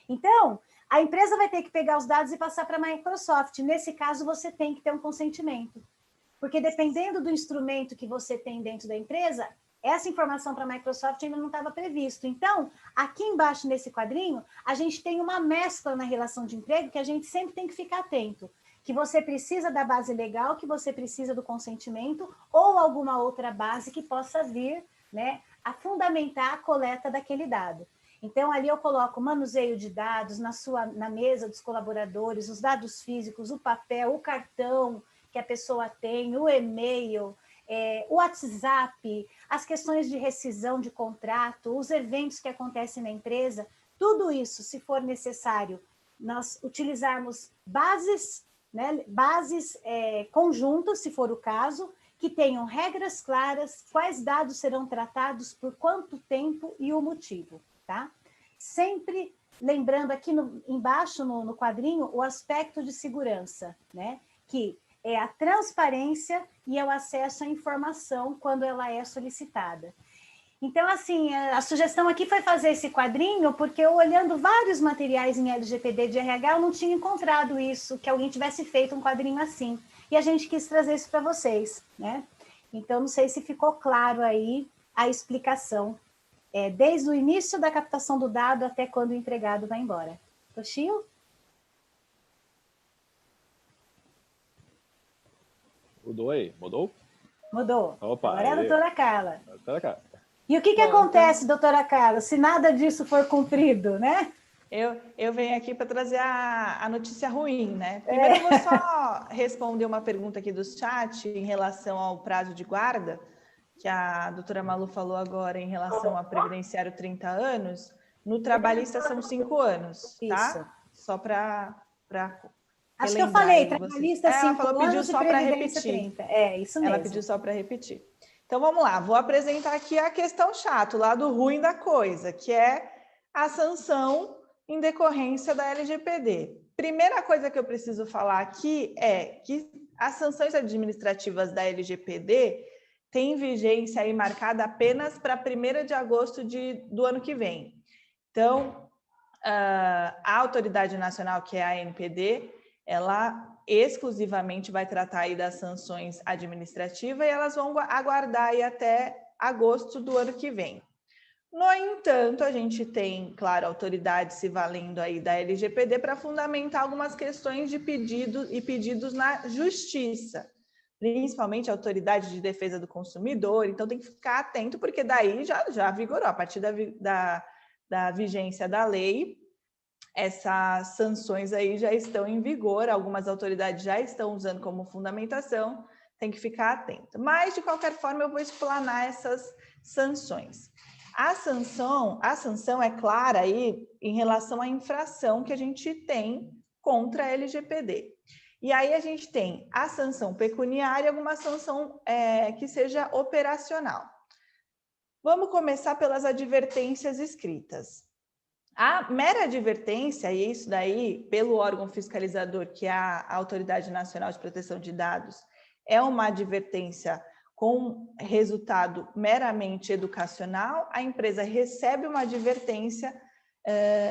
Então, a empresa vai ter que pegar os dados e passar para a Microsoft. Nesse caso, você tem que ter um consentimento. Porque dependendo do instrumento que você tem dentro da empresa, essa informação para a Microsoft ainda não estava previsto. Então, aqui embaixo nesse quadrinho, a gente tem uma mescla na relação de emprego que a gente sempre tem que ficar atento. Que você precisa da base legal, que você precisa do consentimento ou alguma outra base que possa vir, né, a fundamentar a coleta daquele dado. Então, ali eu coloco o manuseio de dados na mesa dos colaboradores, os dados físicos, o papel, o cartão que a pessoa tem, o e-mail, o WhatsApp, as questões de rescisão de contrato, os eventos que acontecem na empresa, tudo isso, se for necessário, nós utilizarmos bases, né, conjuntas, se for o caso, que tenham regras claras, quais dados serão tratados, por quanto tempo e o motivo, tá? Sempre lembrando aqui embaixo no quadrinho o aspecto de segurança, né? Que é a transparência e é o acesso à informação quando ela é solicitada. Então, assim, a sugestão aqui foi fazer esse quadrinho, porque eu, olhando vários materiais em LGPD de RH, eu não tinha encontrado isso, que alguém tivesse feito um quadrinho assim. E a gente quis trazer isso para vocês, né? Então, não sei se ficou claro aí a explicação, desde o início da captação do dado até quando o empregado vai embora. Toshio? Mudou aí? Mudou? Mudou. Opa, agora é a doutora Carla. Doutora Carla. E o que acontece, doutora Carla, se nada disso for cumprido, né? Eu venho aqui para trazer a notícia ruim, né? Primeiro eu vou só responder uma pergunta aqui do chat em relação ao prazo de guarda, que a doutora Malu falou agora em relação ao previdenciário 30 anos. No trabalhista são 5 anos, tá? Isso. Só para acho que eu falei, trabalhista 5 ela falou, pediu anos só para previdência repetir. 30. É, isso mesmo. Ela pediu só para repetir. Então, vamos lá. Vou apresentar aqui a questão chata, o lado ruim da coisa, que é a sanção em decorrência da LGPD. Primeira coisa que eu preciso falar aqui é que as sanções administrativas da LGPD têm vigência aí marcada apenas para 1º de agosto do ano que vem. Então, a Autoridade Nacional, que é a ANPD, ela exclusivamente vai tratar aí das sanções administrativas e elas vão aguardar aí até agosto do ano que vem. No entanto, a gente tem, claro, autoridades se valendo aí da LGPD para fundamentar algumas questões de pedidos na justiça, principalmente a Autoridade de Defesa do Consumidor. Então, tem que ficar atento, porque daí já vigorou, a partir da vigência da lei, essas sanções aí já estão em vigor, algumas autoridades já estão usando como fundamentação, tem que ficar atento. Mas, de qualquer forma, eu vou explanar essas sanções. A sanção é clara aí em relação à infração que a gente tem contra a LGPD. E aí a gente tem a sanção pecuniária e alguma sanção que seja operacional. Vamos começar pelas advertências escritas. A mera advertência, e isso daí, pelo órgão fiscalizador, que é a Autoridade Nacional de Proteção de Dados, é uma advertência com resultado meramente educacional, a empresa recebe uma advertência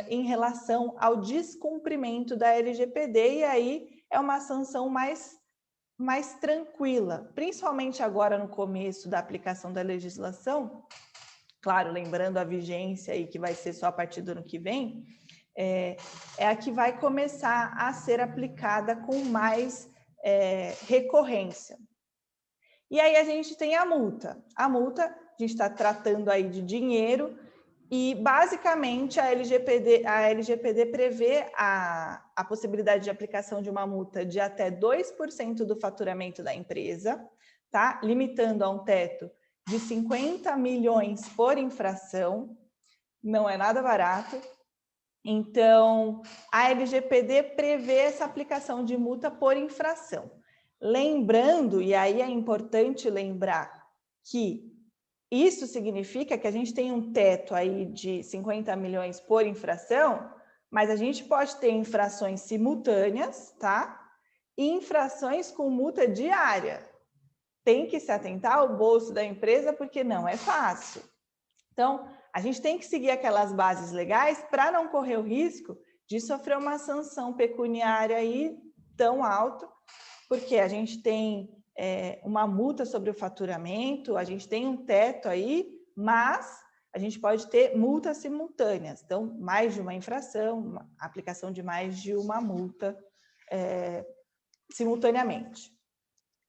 em relação ao descumprimento da LGPD, e aí é uma sanção mais tranquila, principalmente agora no começo da aplicação da legislação. Claro, lembrando a vigência aí, que vai ser só a partir do ano que vem, é a que vai começar a ser aplicada com mais recorrência. E aí a gente tem a multa. A multa, a gente está tratando aí de dinheiro e, basicamente, a LGPD prevê a possibilidade de aplicação de uma multa de até 2% do faturamento da empresa, tá? Limitando a um teto de 50 milhões por infração, não é nada barato. Então, a LGPD prevê essa aplicação de multa por infração. Lembrando, e aí é importante lembrar, que isso significa que a gente tem um teto aí de 50 milhões por infração, mas a gente pode ter infrações simultâneas, tá? E infrações com multa diária. Tem que se atentar ao bolso da empresa, porque não é fácil. Então, a gente tem que seguir aquelas bases legais para não correr o risco de sofrer uma sanção pecuniária aí tão alta, porque a gente tem uma multa sobre o faturamento, a gente tem um teto aí, mas a gente pode ter multas simultâneas. Então, mais de uma infração, a aplicação de mais de uma multa simultaneamente.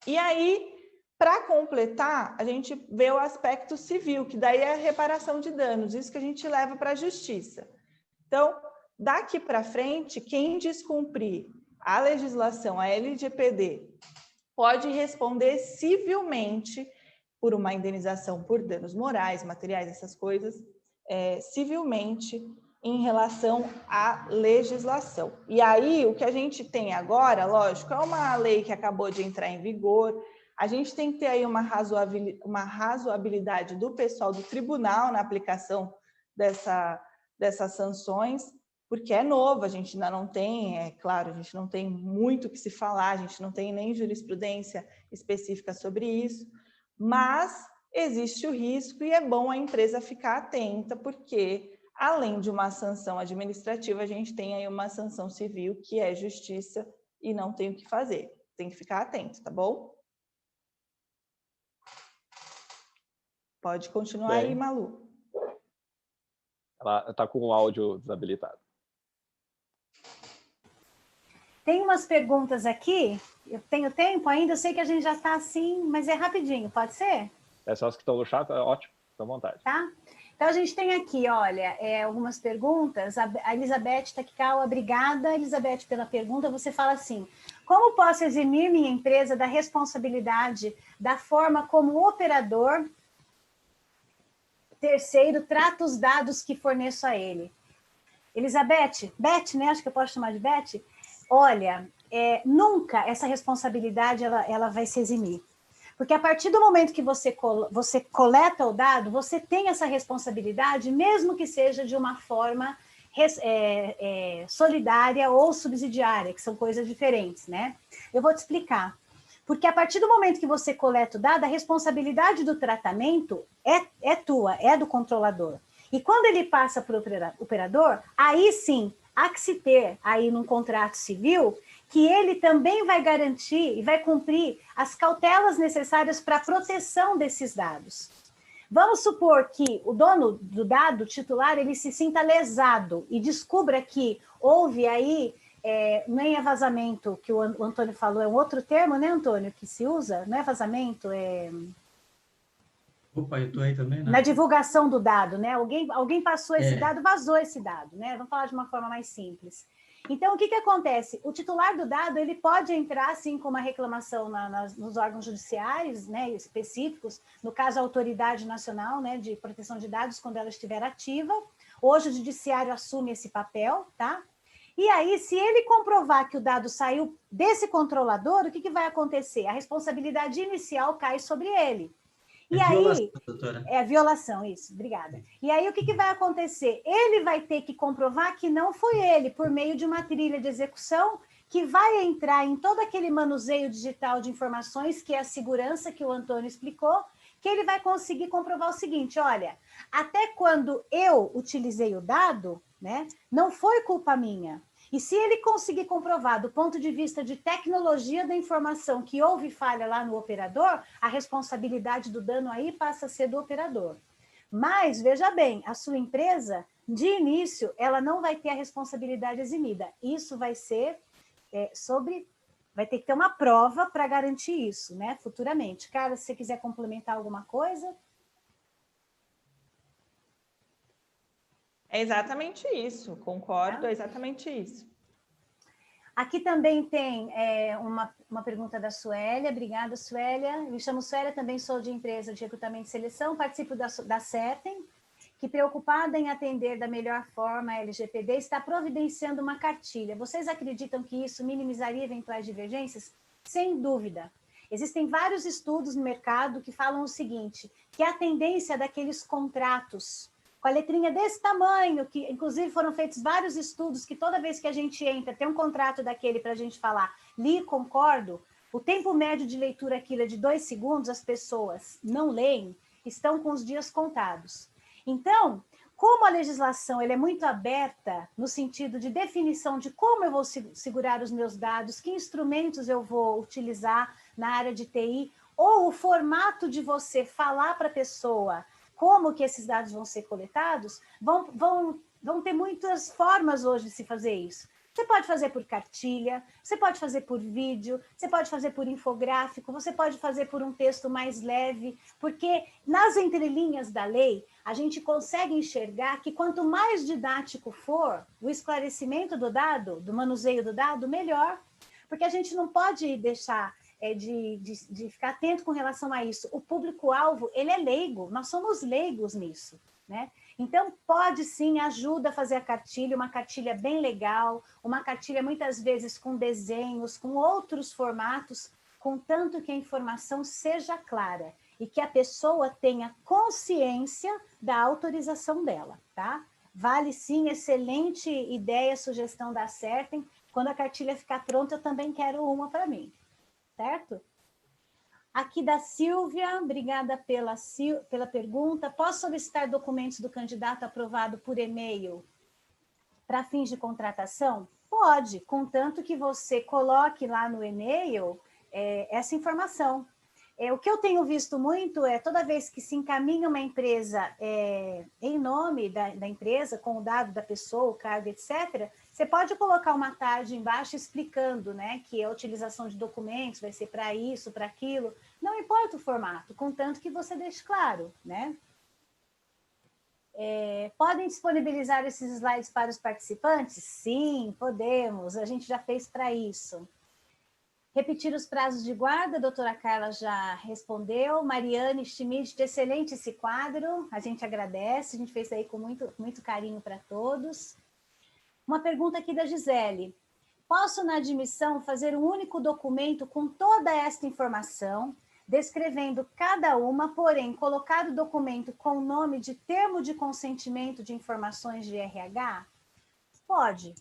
E aí, para completar, a gente vê o aspecto civil, que daí é a reparação de danos, isso que a gente leva para a justiça. Então, daqui para frente, quem descumprir a legislação, a LGPD, pode responder civilmente por uma indenização por danos morais, materiais, essas coisas, civilmente em relação à legislação. E aí, o que a gente tem agora, lógico, é uma lei que acabou de entrar em vigor, a gente tem que ter aí uma razoabilidade do pessoal do tribunal na aplicação dessas sanções, porque é novo, a gente ainda não tem, claro, a gente não tem muito o que se falar, a gente não tem nem jurisprudência específica sobre isso, mas existe o risco e é bom a empresa ficar atenta, porque além de uma sanção administrativa, a gente tem aí uma sanção civil, que é justiça e não tem o que fazer. Tem que ficar atento, tá bom? Pode continuar aí, Malu. Ela está com o áudio desabilitado. Tem umas perguntas aqui, eu tenho tempo ainda, eu sei que a gente já está assim, mas é rapidinho, pode ser? Essas que estão no chat, ótimo, fica à vontade. Tá? Então, a gente tem aqui, olha, algumas perguntas. A Elizabeth Takikawa, obrigada, Elizabeth, pela pergunta. Você fala assim, como posso eximir minha empresa da responsabilidade da forma como o operador terceiro trata os dados que forneço a ele? Elizabeth, Beth, né? Acho que eu posso chamar de Beth. Olha, nunca essa responsabilidade ela vai se eximir. Porque a partir do momento que você coleta o dado, você tem essa responsabilidade, mesmo que seja de uma forma solidária ou subsidiária, que são coisas diferentes, né? Eu vou te explicar. Porque a partir do momento que você coleta o dado, a responsabilidade do tratamento é tua, é do controlador. E quando ele passa para o operador, aí sim, há que se ter aí num contrato civil que ele também vai garantir e vai cumprir as cautelas necessárias para a proteção desses dados. Vamos supor que o dono do dado, titular, ele se sinta lesado e descubra que houve aí, nem é vazamento, que o Antônio falou, é um outro termo, né, Antônio, que se usa? Não é vazamento, Opa, eu estou aí também, né? Na divulgação do dado, né? Alguém passou esse dado, vazou esse dado, né? Vamos falar de uma forma mais simples. Então, o que acontece? O titular do dado, ele pode entrar, assim, com uma reclamação nos órgãos judiciários, né, específicos, no caso, a Autoridade Nacional, né, de Proteção de Dados, quando ela estiver ativa. Hoje, o judiciário assume esse papel, tá? E aí, se ele comprovar que o dado saiu desse controlador, o que vai acontecer? A responsabilidade inicial cai sobre ele. E violação, aí, doutora. é violação, isso, obrigada. E aí, o que vai acontecer? Ele vai ter que comprovar que não foi ele, por meio de uma trilha de execução que vai entrar em todo aquele manuseio digital de informações, que é a segurança que o Antônio explicou, que ele vai conseguir comprovar o seguinte, olha, até quando eu utilizei o dado, né, não foi culpa minha. E se ele conseguir comprovar, do ponto de vista de tecnologia da informação, que houve falha lá no operador, a responsabilidade do dano aí passa a ser do operador. Mas, veja bem, a sua empresa, de início, ela não vai ter a responsabilidade eximida. Isso vai ser vai ter que ter uma prova para garantir isso, né, futuramente. Cara, se você quiser complementar alguma coisa... É exatamente isso, concordo, é exatamente isso. Aqui também tem uma pergunta da Suélia. Obrigada, Suélia. Me chamo Suélia, também sou de empresa de recrutamento e seleção, participo da Certem, que, preocupada em atender da melhor forma a LGPD, está providenciando uma cartilha. Vocês acreditam que isso minimizaria eventuais divergências? Sem dúvida. Existem vários estudos no mercado que falam o seguinte, que a tendência daqueles contratos com a letrinha desse tamanho, que inclusive foram feitos vários estudos, que toda vez que a gente entra, tem um contrato daquele para a gente falar, li, concordo, o tempo médio de leitura aquilo é de 2 segundos, as pessoas não leem, estão com os dias contados. Então, como a legislação ela é muito aberta no sentido de definição de como eu vou segurar os meus dados, que instrumentos eu vou utilizar na área de TI, ou o formato de você falar para a pessoa como que esses dados vão ser coletados, vão ter muitas formas hoje de se fazer isso. Você pode fazer por cartilha, você pode fazer por vídeo, você pode fazer por infográfico, você pode fazer por um texto mais leve, porque nas entrelinhas da lei, a gente consegue enxergar que quanto mais didático for o esclarecimento do dado, do manuseio do dado, melhor. Porque a gente não pode deixar de ficar atento com relação a isso. O público-alvo, ele é leigo, nós somos leigos nisso, né? Então, pode sim, ajuda a fazer a cartilha, uma cartilha bem legal, uma cartilha muitas vezes com desenhos, com outros formatos, contanto que a informação seja clara e que a pessoa tenha consciência da autorização dela, tá? Vale sim, excelente ideia, sugestão da Certem. Quando a cartilha ficar pronta, eu também quero uma para mim. Certo? Aqui da Silvia, obrigada pela pergunta. Posso solicitar documentos do candidato aprovado por e-mail para fins de contratação? Pode, contanto que você coloque lá no e-mail essa informação. O que eu tenho visto muito é, toda vez que se encaminha uma empresa em nome da empresa, com o dado da pessoa, o cargo, etc., você pode colocar uma tarde embaixo explicando, né, que a utilização de documentos vai ser para isso, para aquilo, não importa o formato, contanto que você deixe claro, né? Podem disponibilizar esses slides para os participantes? Sim, podemos, a gente já fez para isso. Repetir os prazos de guarda, a doutora Carla já respondeu. Mariane Schmidt, excelente esse quadro, a gente agradece, a gente fez isso aí com muito carinho para todos. Uma pergunta aqui da Gisele. Posso, na admissão, fazer um único documento com toda esta informação, descrevendo cada uma, porém, colocar o documento com o nome de termo de consentimento de informações de RH? Pode.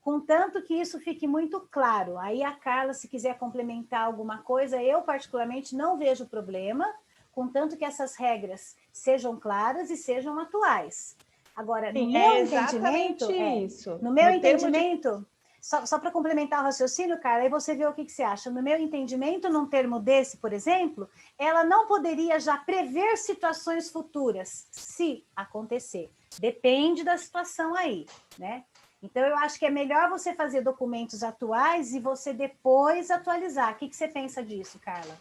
Contanto que isso fique muito claro. Aí a Carla, se quiser complementar alguma coisa, eu particularmente não vejo problema, contanto que essas regras sejam claras e sejam atuais. Agora, no meu entendimento, no meu entendimento, só para complementar o raciocínio, Carla, aí você vê o que você acha. No meu entendimento, num termo desse, por exemplo, ela não poderia já prever situações futuras, se acontecer. Depende da situação aí, né? Então, eu acho que é melhor você fazer documentos atuais e você depois atualizar. O que você pensa disso, Carla?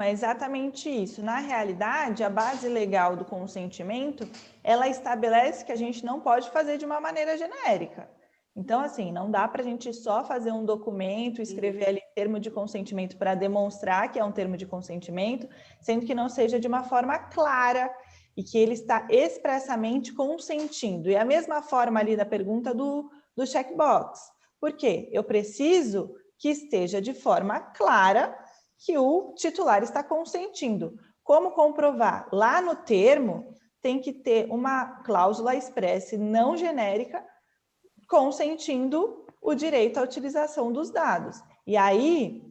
É exatamente isso. Na realidade, a base legal do consentimento, ela estabelece que a gente não pode fazer de uma maneira genérica. Então, assim, não dá para a gente só fazer um documento, escrever ali termo de consentimento para demonstrar que é um termo de consentimento, sendo que não seja de uma forma clara e que ele está expressamente consentindo. E a mesma forma ali da pergunta do checkbox. Por quê? Eu preciso que esteja de forma clara que o titular está consentindo. Como comprovar? Lá no termo, tem que ter uma cláusula expressa não genérica consentindo o direito à utilização dos dados. E aí,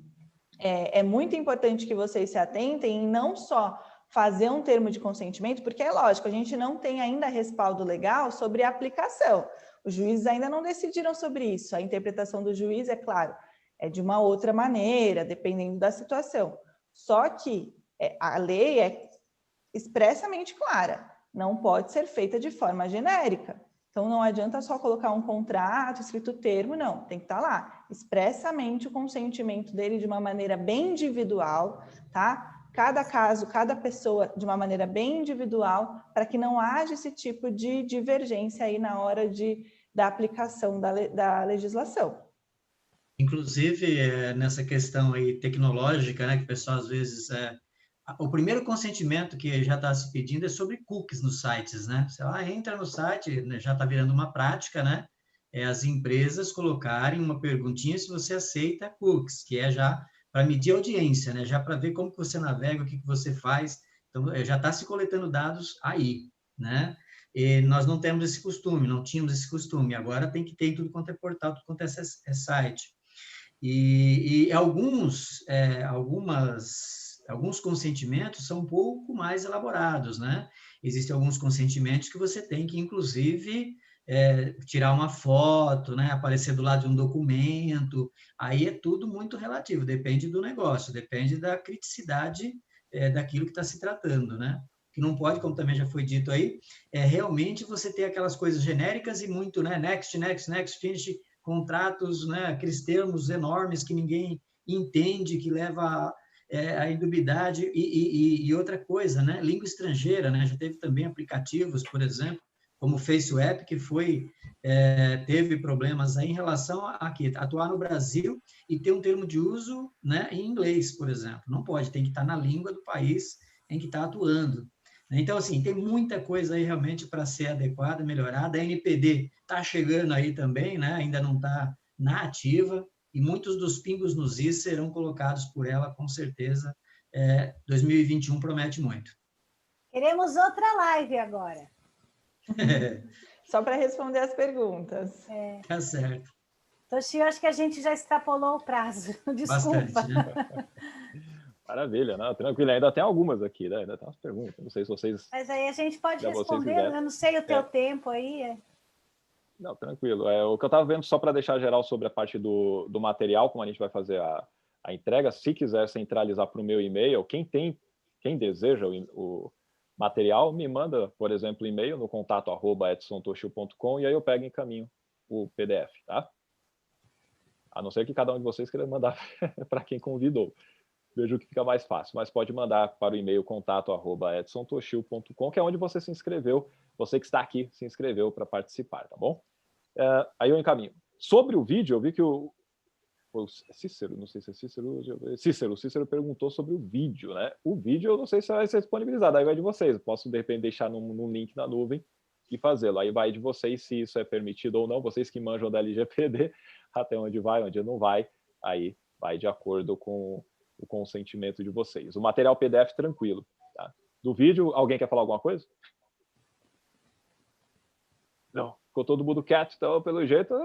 é muito importante que vocês se atentem em não só fazer um termo de consentimento, porque é lógico, a gente não tem ainda respaldo legal sobre a aplicação. Os juízes ainda não decidiram sobre isso. A interpretação do juiz, é claro, é de uma outra maneira, dependendo da situação. Só que a lei é expressamente clara, não pode ser feita de forma genérica. Então, não adianta só colocar um contrato, escrito termo, não. Tem que estar lá, expressamente o consentimento dele de uma maneira bem individual, tá? Cada caso, cada pessoa de uma maneira bem individual, para que não haja esse tipo de divergência aí na hora da aplicação da legislação. Inclusive, nessa questão aí tecnológica, né, que o pessoal às vezes... o primeiro consentimento que já está se pedindo é sobre cookies nos sites, né? Você entra no site, né, já está virando uma prática, né? As empresas colocarem uma perguntinha se você aceita cookies, que é já para medir a audiência, né? Já para ver como que você navega, o que você faz. Então, já está se coletando dados aí, né? E nós não temos esse costume, não tínhamos esse costume. Agora tem que ter tudo quanto é portal, tudo quanto é site. E alguns consentimentos são um pouco mais elaborados, né? Existem alguns consentimentos que você tem que, inclusive, tirar uma foto, né? Aparecer do lado de um documento. Aí é tudo muito relativo, depende do negócio, depende da criticidade daquilo que está se tratando, né? Que não pode, como também já foi dito aí, realmente você ter aquelas coisas genéricas e muito, né? Next, next, next, finish, contratos, né? Aqueles termos enormes que ninguém entende, que leva a indubidade e outra coisa, né? Língua estrangeira, né? Já teve também aplicativos, por exemplo, como o FaceApp, que teve problemas aí em relação a atuar no Brasil e ter um termo de uso, né, em inglês, por exemplo. Não pode, tem que estar na língua do país em que está atuando. Então, assim, tem muita coisa aí realmente para ser adequada, melhorada. A NPD está chegando aí também, né? Ainda não está na ativa, e muitos dos pingos nos is serão colocados por ela, com certeza. 2021 promete muito. Queremos outra live agora. Só para responder as perguntas. Tá certo. Toshio, acho que a gente já extrapolou o prazo. Desculpa. Bastante, né? Maravilha, né? Tranquilo. Ainda tem algumas aqui, né? Ainda tem umas perguntas. Não sei se vocês... Mas aí a gente pode responder, eu não sei o teu tempo aí. Não, tranquilo. O que eu estava vendo, só para deixar geral sobre a parte do material, como a gente vai fazer a entrega, se quiser centralizar para o meu e-mail, quem deseja o material, me manda, por exemplo, e-mail no contato@edsontoshio.com e aí eu pego e encaminho o PDF, tá? A não ser que cada um de vocês queira mandar para quem convidou. Vejo que fica mais fácil, mas pode mandar para o e-mail contato@edsontoshio.com, que é onde você se inscreveu, você que está aqui se inscreveu para participar, tá bom? Aí eu encaminho. Sobre o vídeo, eu vi que o Cícero, não sei se é Cícero perguntou sobre o vídeo, né? O vídeo eu não sei se vai ser disponibilizado, aí vai de vocês. Eu posso, de repente, deixar num link na nuvem e fazê-lo. Aí vai de vocês se isso é permitido ou não, vocês que manjam da LGPD, até onde vai, onde não vai, aí vai de acordo com o consentimento de vocês. O material PDF tranquilo, tá? Do vídeo, alguém quer falar alguma coisa? Não. Ficou todo mundo quieto, então, pelo jeito,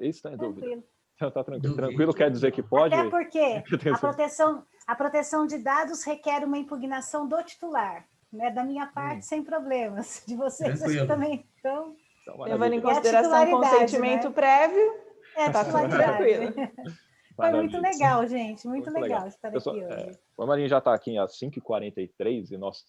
isso está em dúvida. Então, tá tranquilo. Tranquilo quer dizer que pode? Até porque a proteção de dados requer uma impugnação do titular. Né? Da minha parte, sem problemas. De vocês, acho que também. Então, levando em consideração o consentimento, né, prévio, tá tudo tranquilo. Foi muito legal, sim, gente. Muito legal estar aqui hoje. Como a gente já está aqui às 5h43 e nós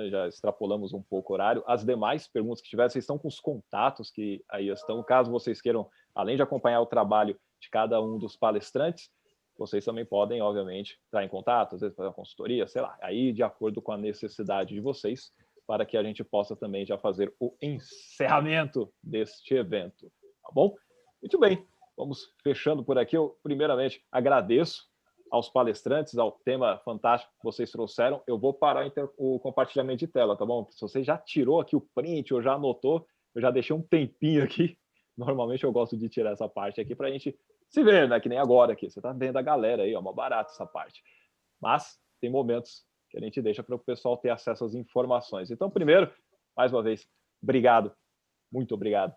já extrapolamos um pouco o horário, as demais perguntas que tiverem, vocês estão com os contatos que aí estão, caso vocês queiram, além de acompanhar o trabalho de cada um dos palestrantes, vocês também podem, obviamente, entrar em contato, às vezes fazer uma consultoria, sei lá, aí de acordo com a necessidade de vocês, para que a gente possa também já fazer o encerramento deste evento, tá bom? Muito bem, vamos fechando por aqui. Eu, primeiramente, agradeço aos palestrantes, ao tema fantástico que vocês trouxeram. Eu vou parar o compartilhamento de tela, tá bom? Se você já tirou aqui o print ou já anotou, eu já deixei um tempinho aqui. Normalmente eu gosto de tirar essa parte aqui para a gente se ver, né? Que nem agora aqui. Você está vendo a galera aí, ó, uma barata essa parte. Mas tem momentos que a gente deixa para o pessoal ter acesso às informações. Então, primeiro, mais uma vez, obrigado, muito obrigado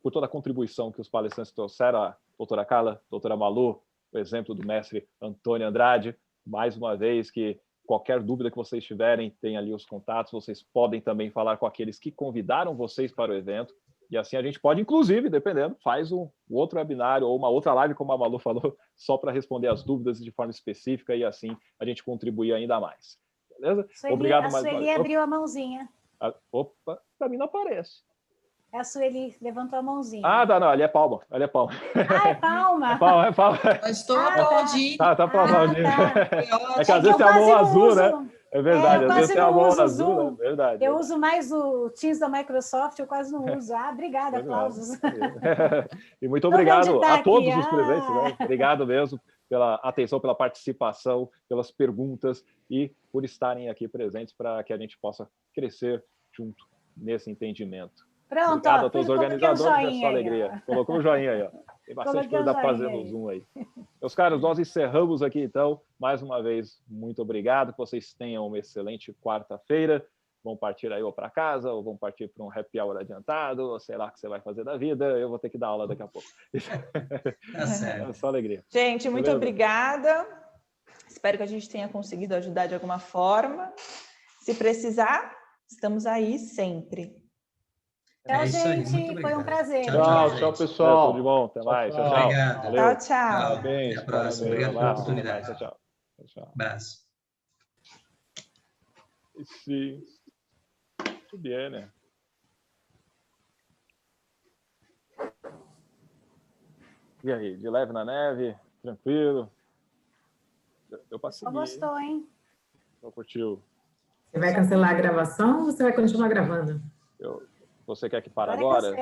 por toda a contribuição que os palestrantes trouxeram, a doutora Carla, a doutora Malu, o exemplo do mestre Antônio Andrade, mais uma vez, que qualquer dúvida que vocês tiverem, tem ali os contatos, vocês podem também falar com aqueles que convidaram vocês para o evento, e assim a gente pode, inclusive, dependendo, faz um outro webinário ou uma outra live, como a Malu falou, só para responder as dúvidas de forma específica, e assim a gente contribuir ainda mais. Beleza? Obrigado mais uma vez. A Sueli abriu a mãozinha. Opa, para mim não aparece. A Sueli levantou a mãozinha. Ah, tá, não, ali é palma, ali é palma. Ah, é palma? É palma. Mas estou aplaudindo. Tá aplaudindo. Tá. É que às vezes tem a mão azul, né? É verdade, às vezes tem a mão azul, né? Verdade. Eu uso mais o Teams da Microsoft, eu quase não uso. Ah, obrigada, aplausos. E muito obrigado a todos os presentes, né? Obrigado mesmo pela atenção, pela participação, pelas perguntas e por estarem aqui presentes para que a gente possa crescer junto nesse entendimento. Pronto, obrigado a todos os organizadores, é só alegria. Colocou o joinha aí, ó. Tem bastante coisa para fazer no Zoom aí. Meus caros, nós encerramos aqui então. Mais uma vez, muito obrigado. Que vocês tenham uma excelente quarta-feira. Vão partir aí ou para casa, ou vão partir para um happy hour adiantado, ou sei lá o que você vai fazer da vida. Eu vou ter que dar aula daqui a pouco. Tá certo. É só alegria. Gente, muito obrigada. Espero que a gente tenha conseguido ajudar de alguma forma. Se precisar, estamos aí sempre. Tchau, gente. Foi um prazer. Tchau, pessoal. Tudo de bom. Até mais. Tchau. Obrigado. Tchau. Até a próxima. Obrigado pela oportunidade. Tchau. Abraço. Sim. Muito bem, né? E aí, de leve na neve? Tranquilo? Deu pra seguir. Gostou, hein? Só curtiu. Você vai cancelar a gravação ou você vai continuar gravando? Você quer que pare agora?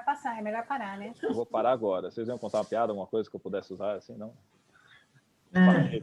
Cancela, é melhor parar, né? Eu vou parar agora. Vocês iam contar uma piada, alguma coisa que eu pudesse usar assim, não? É.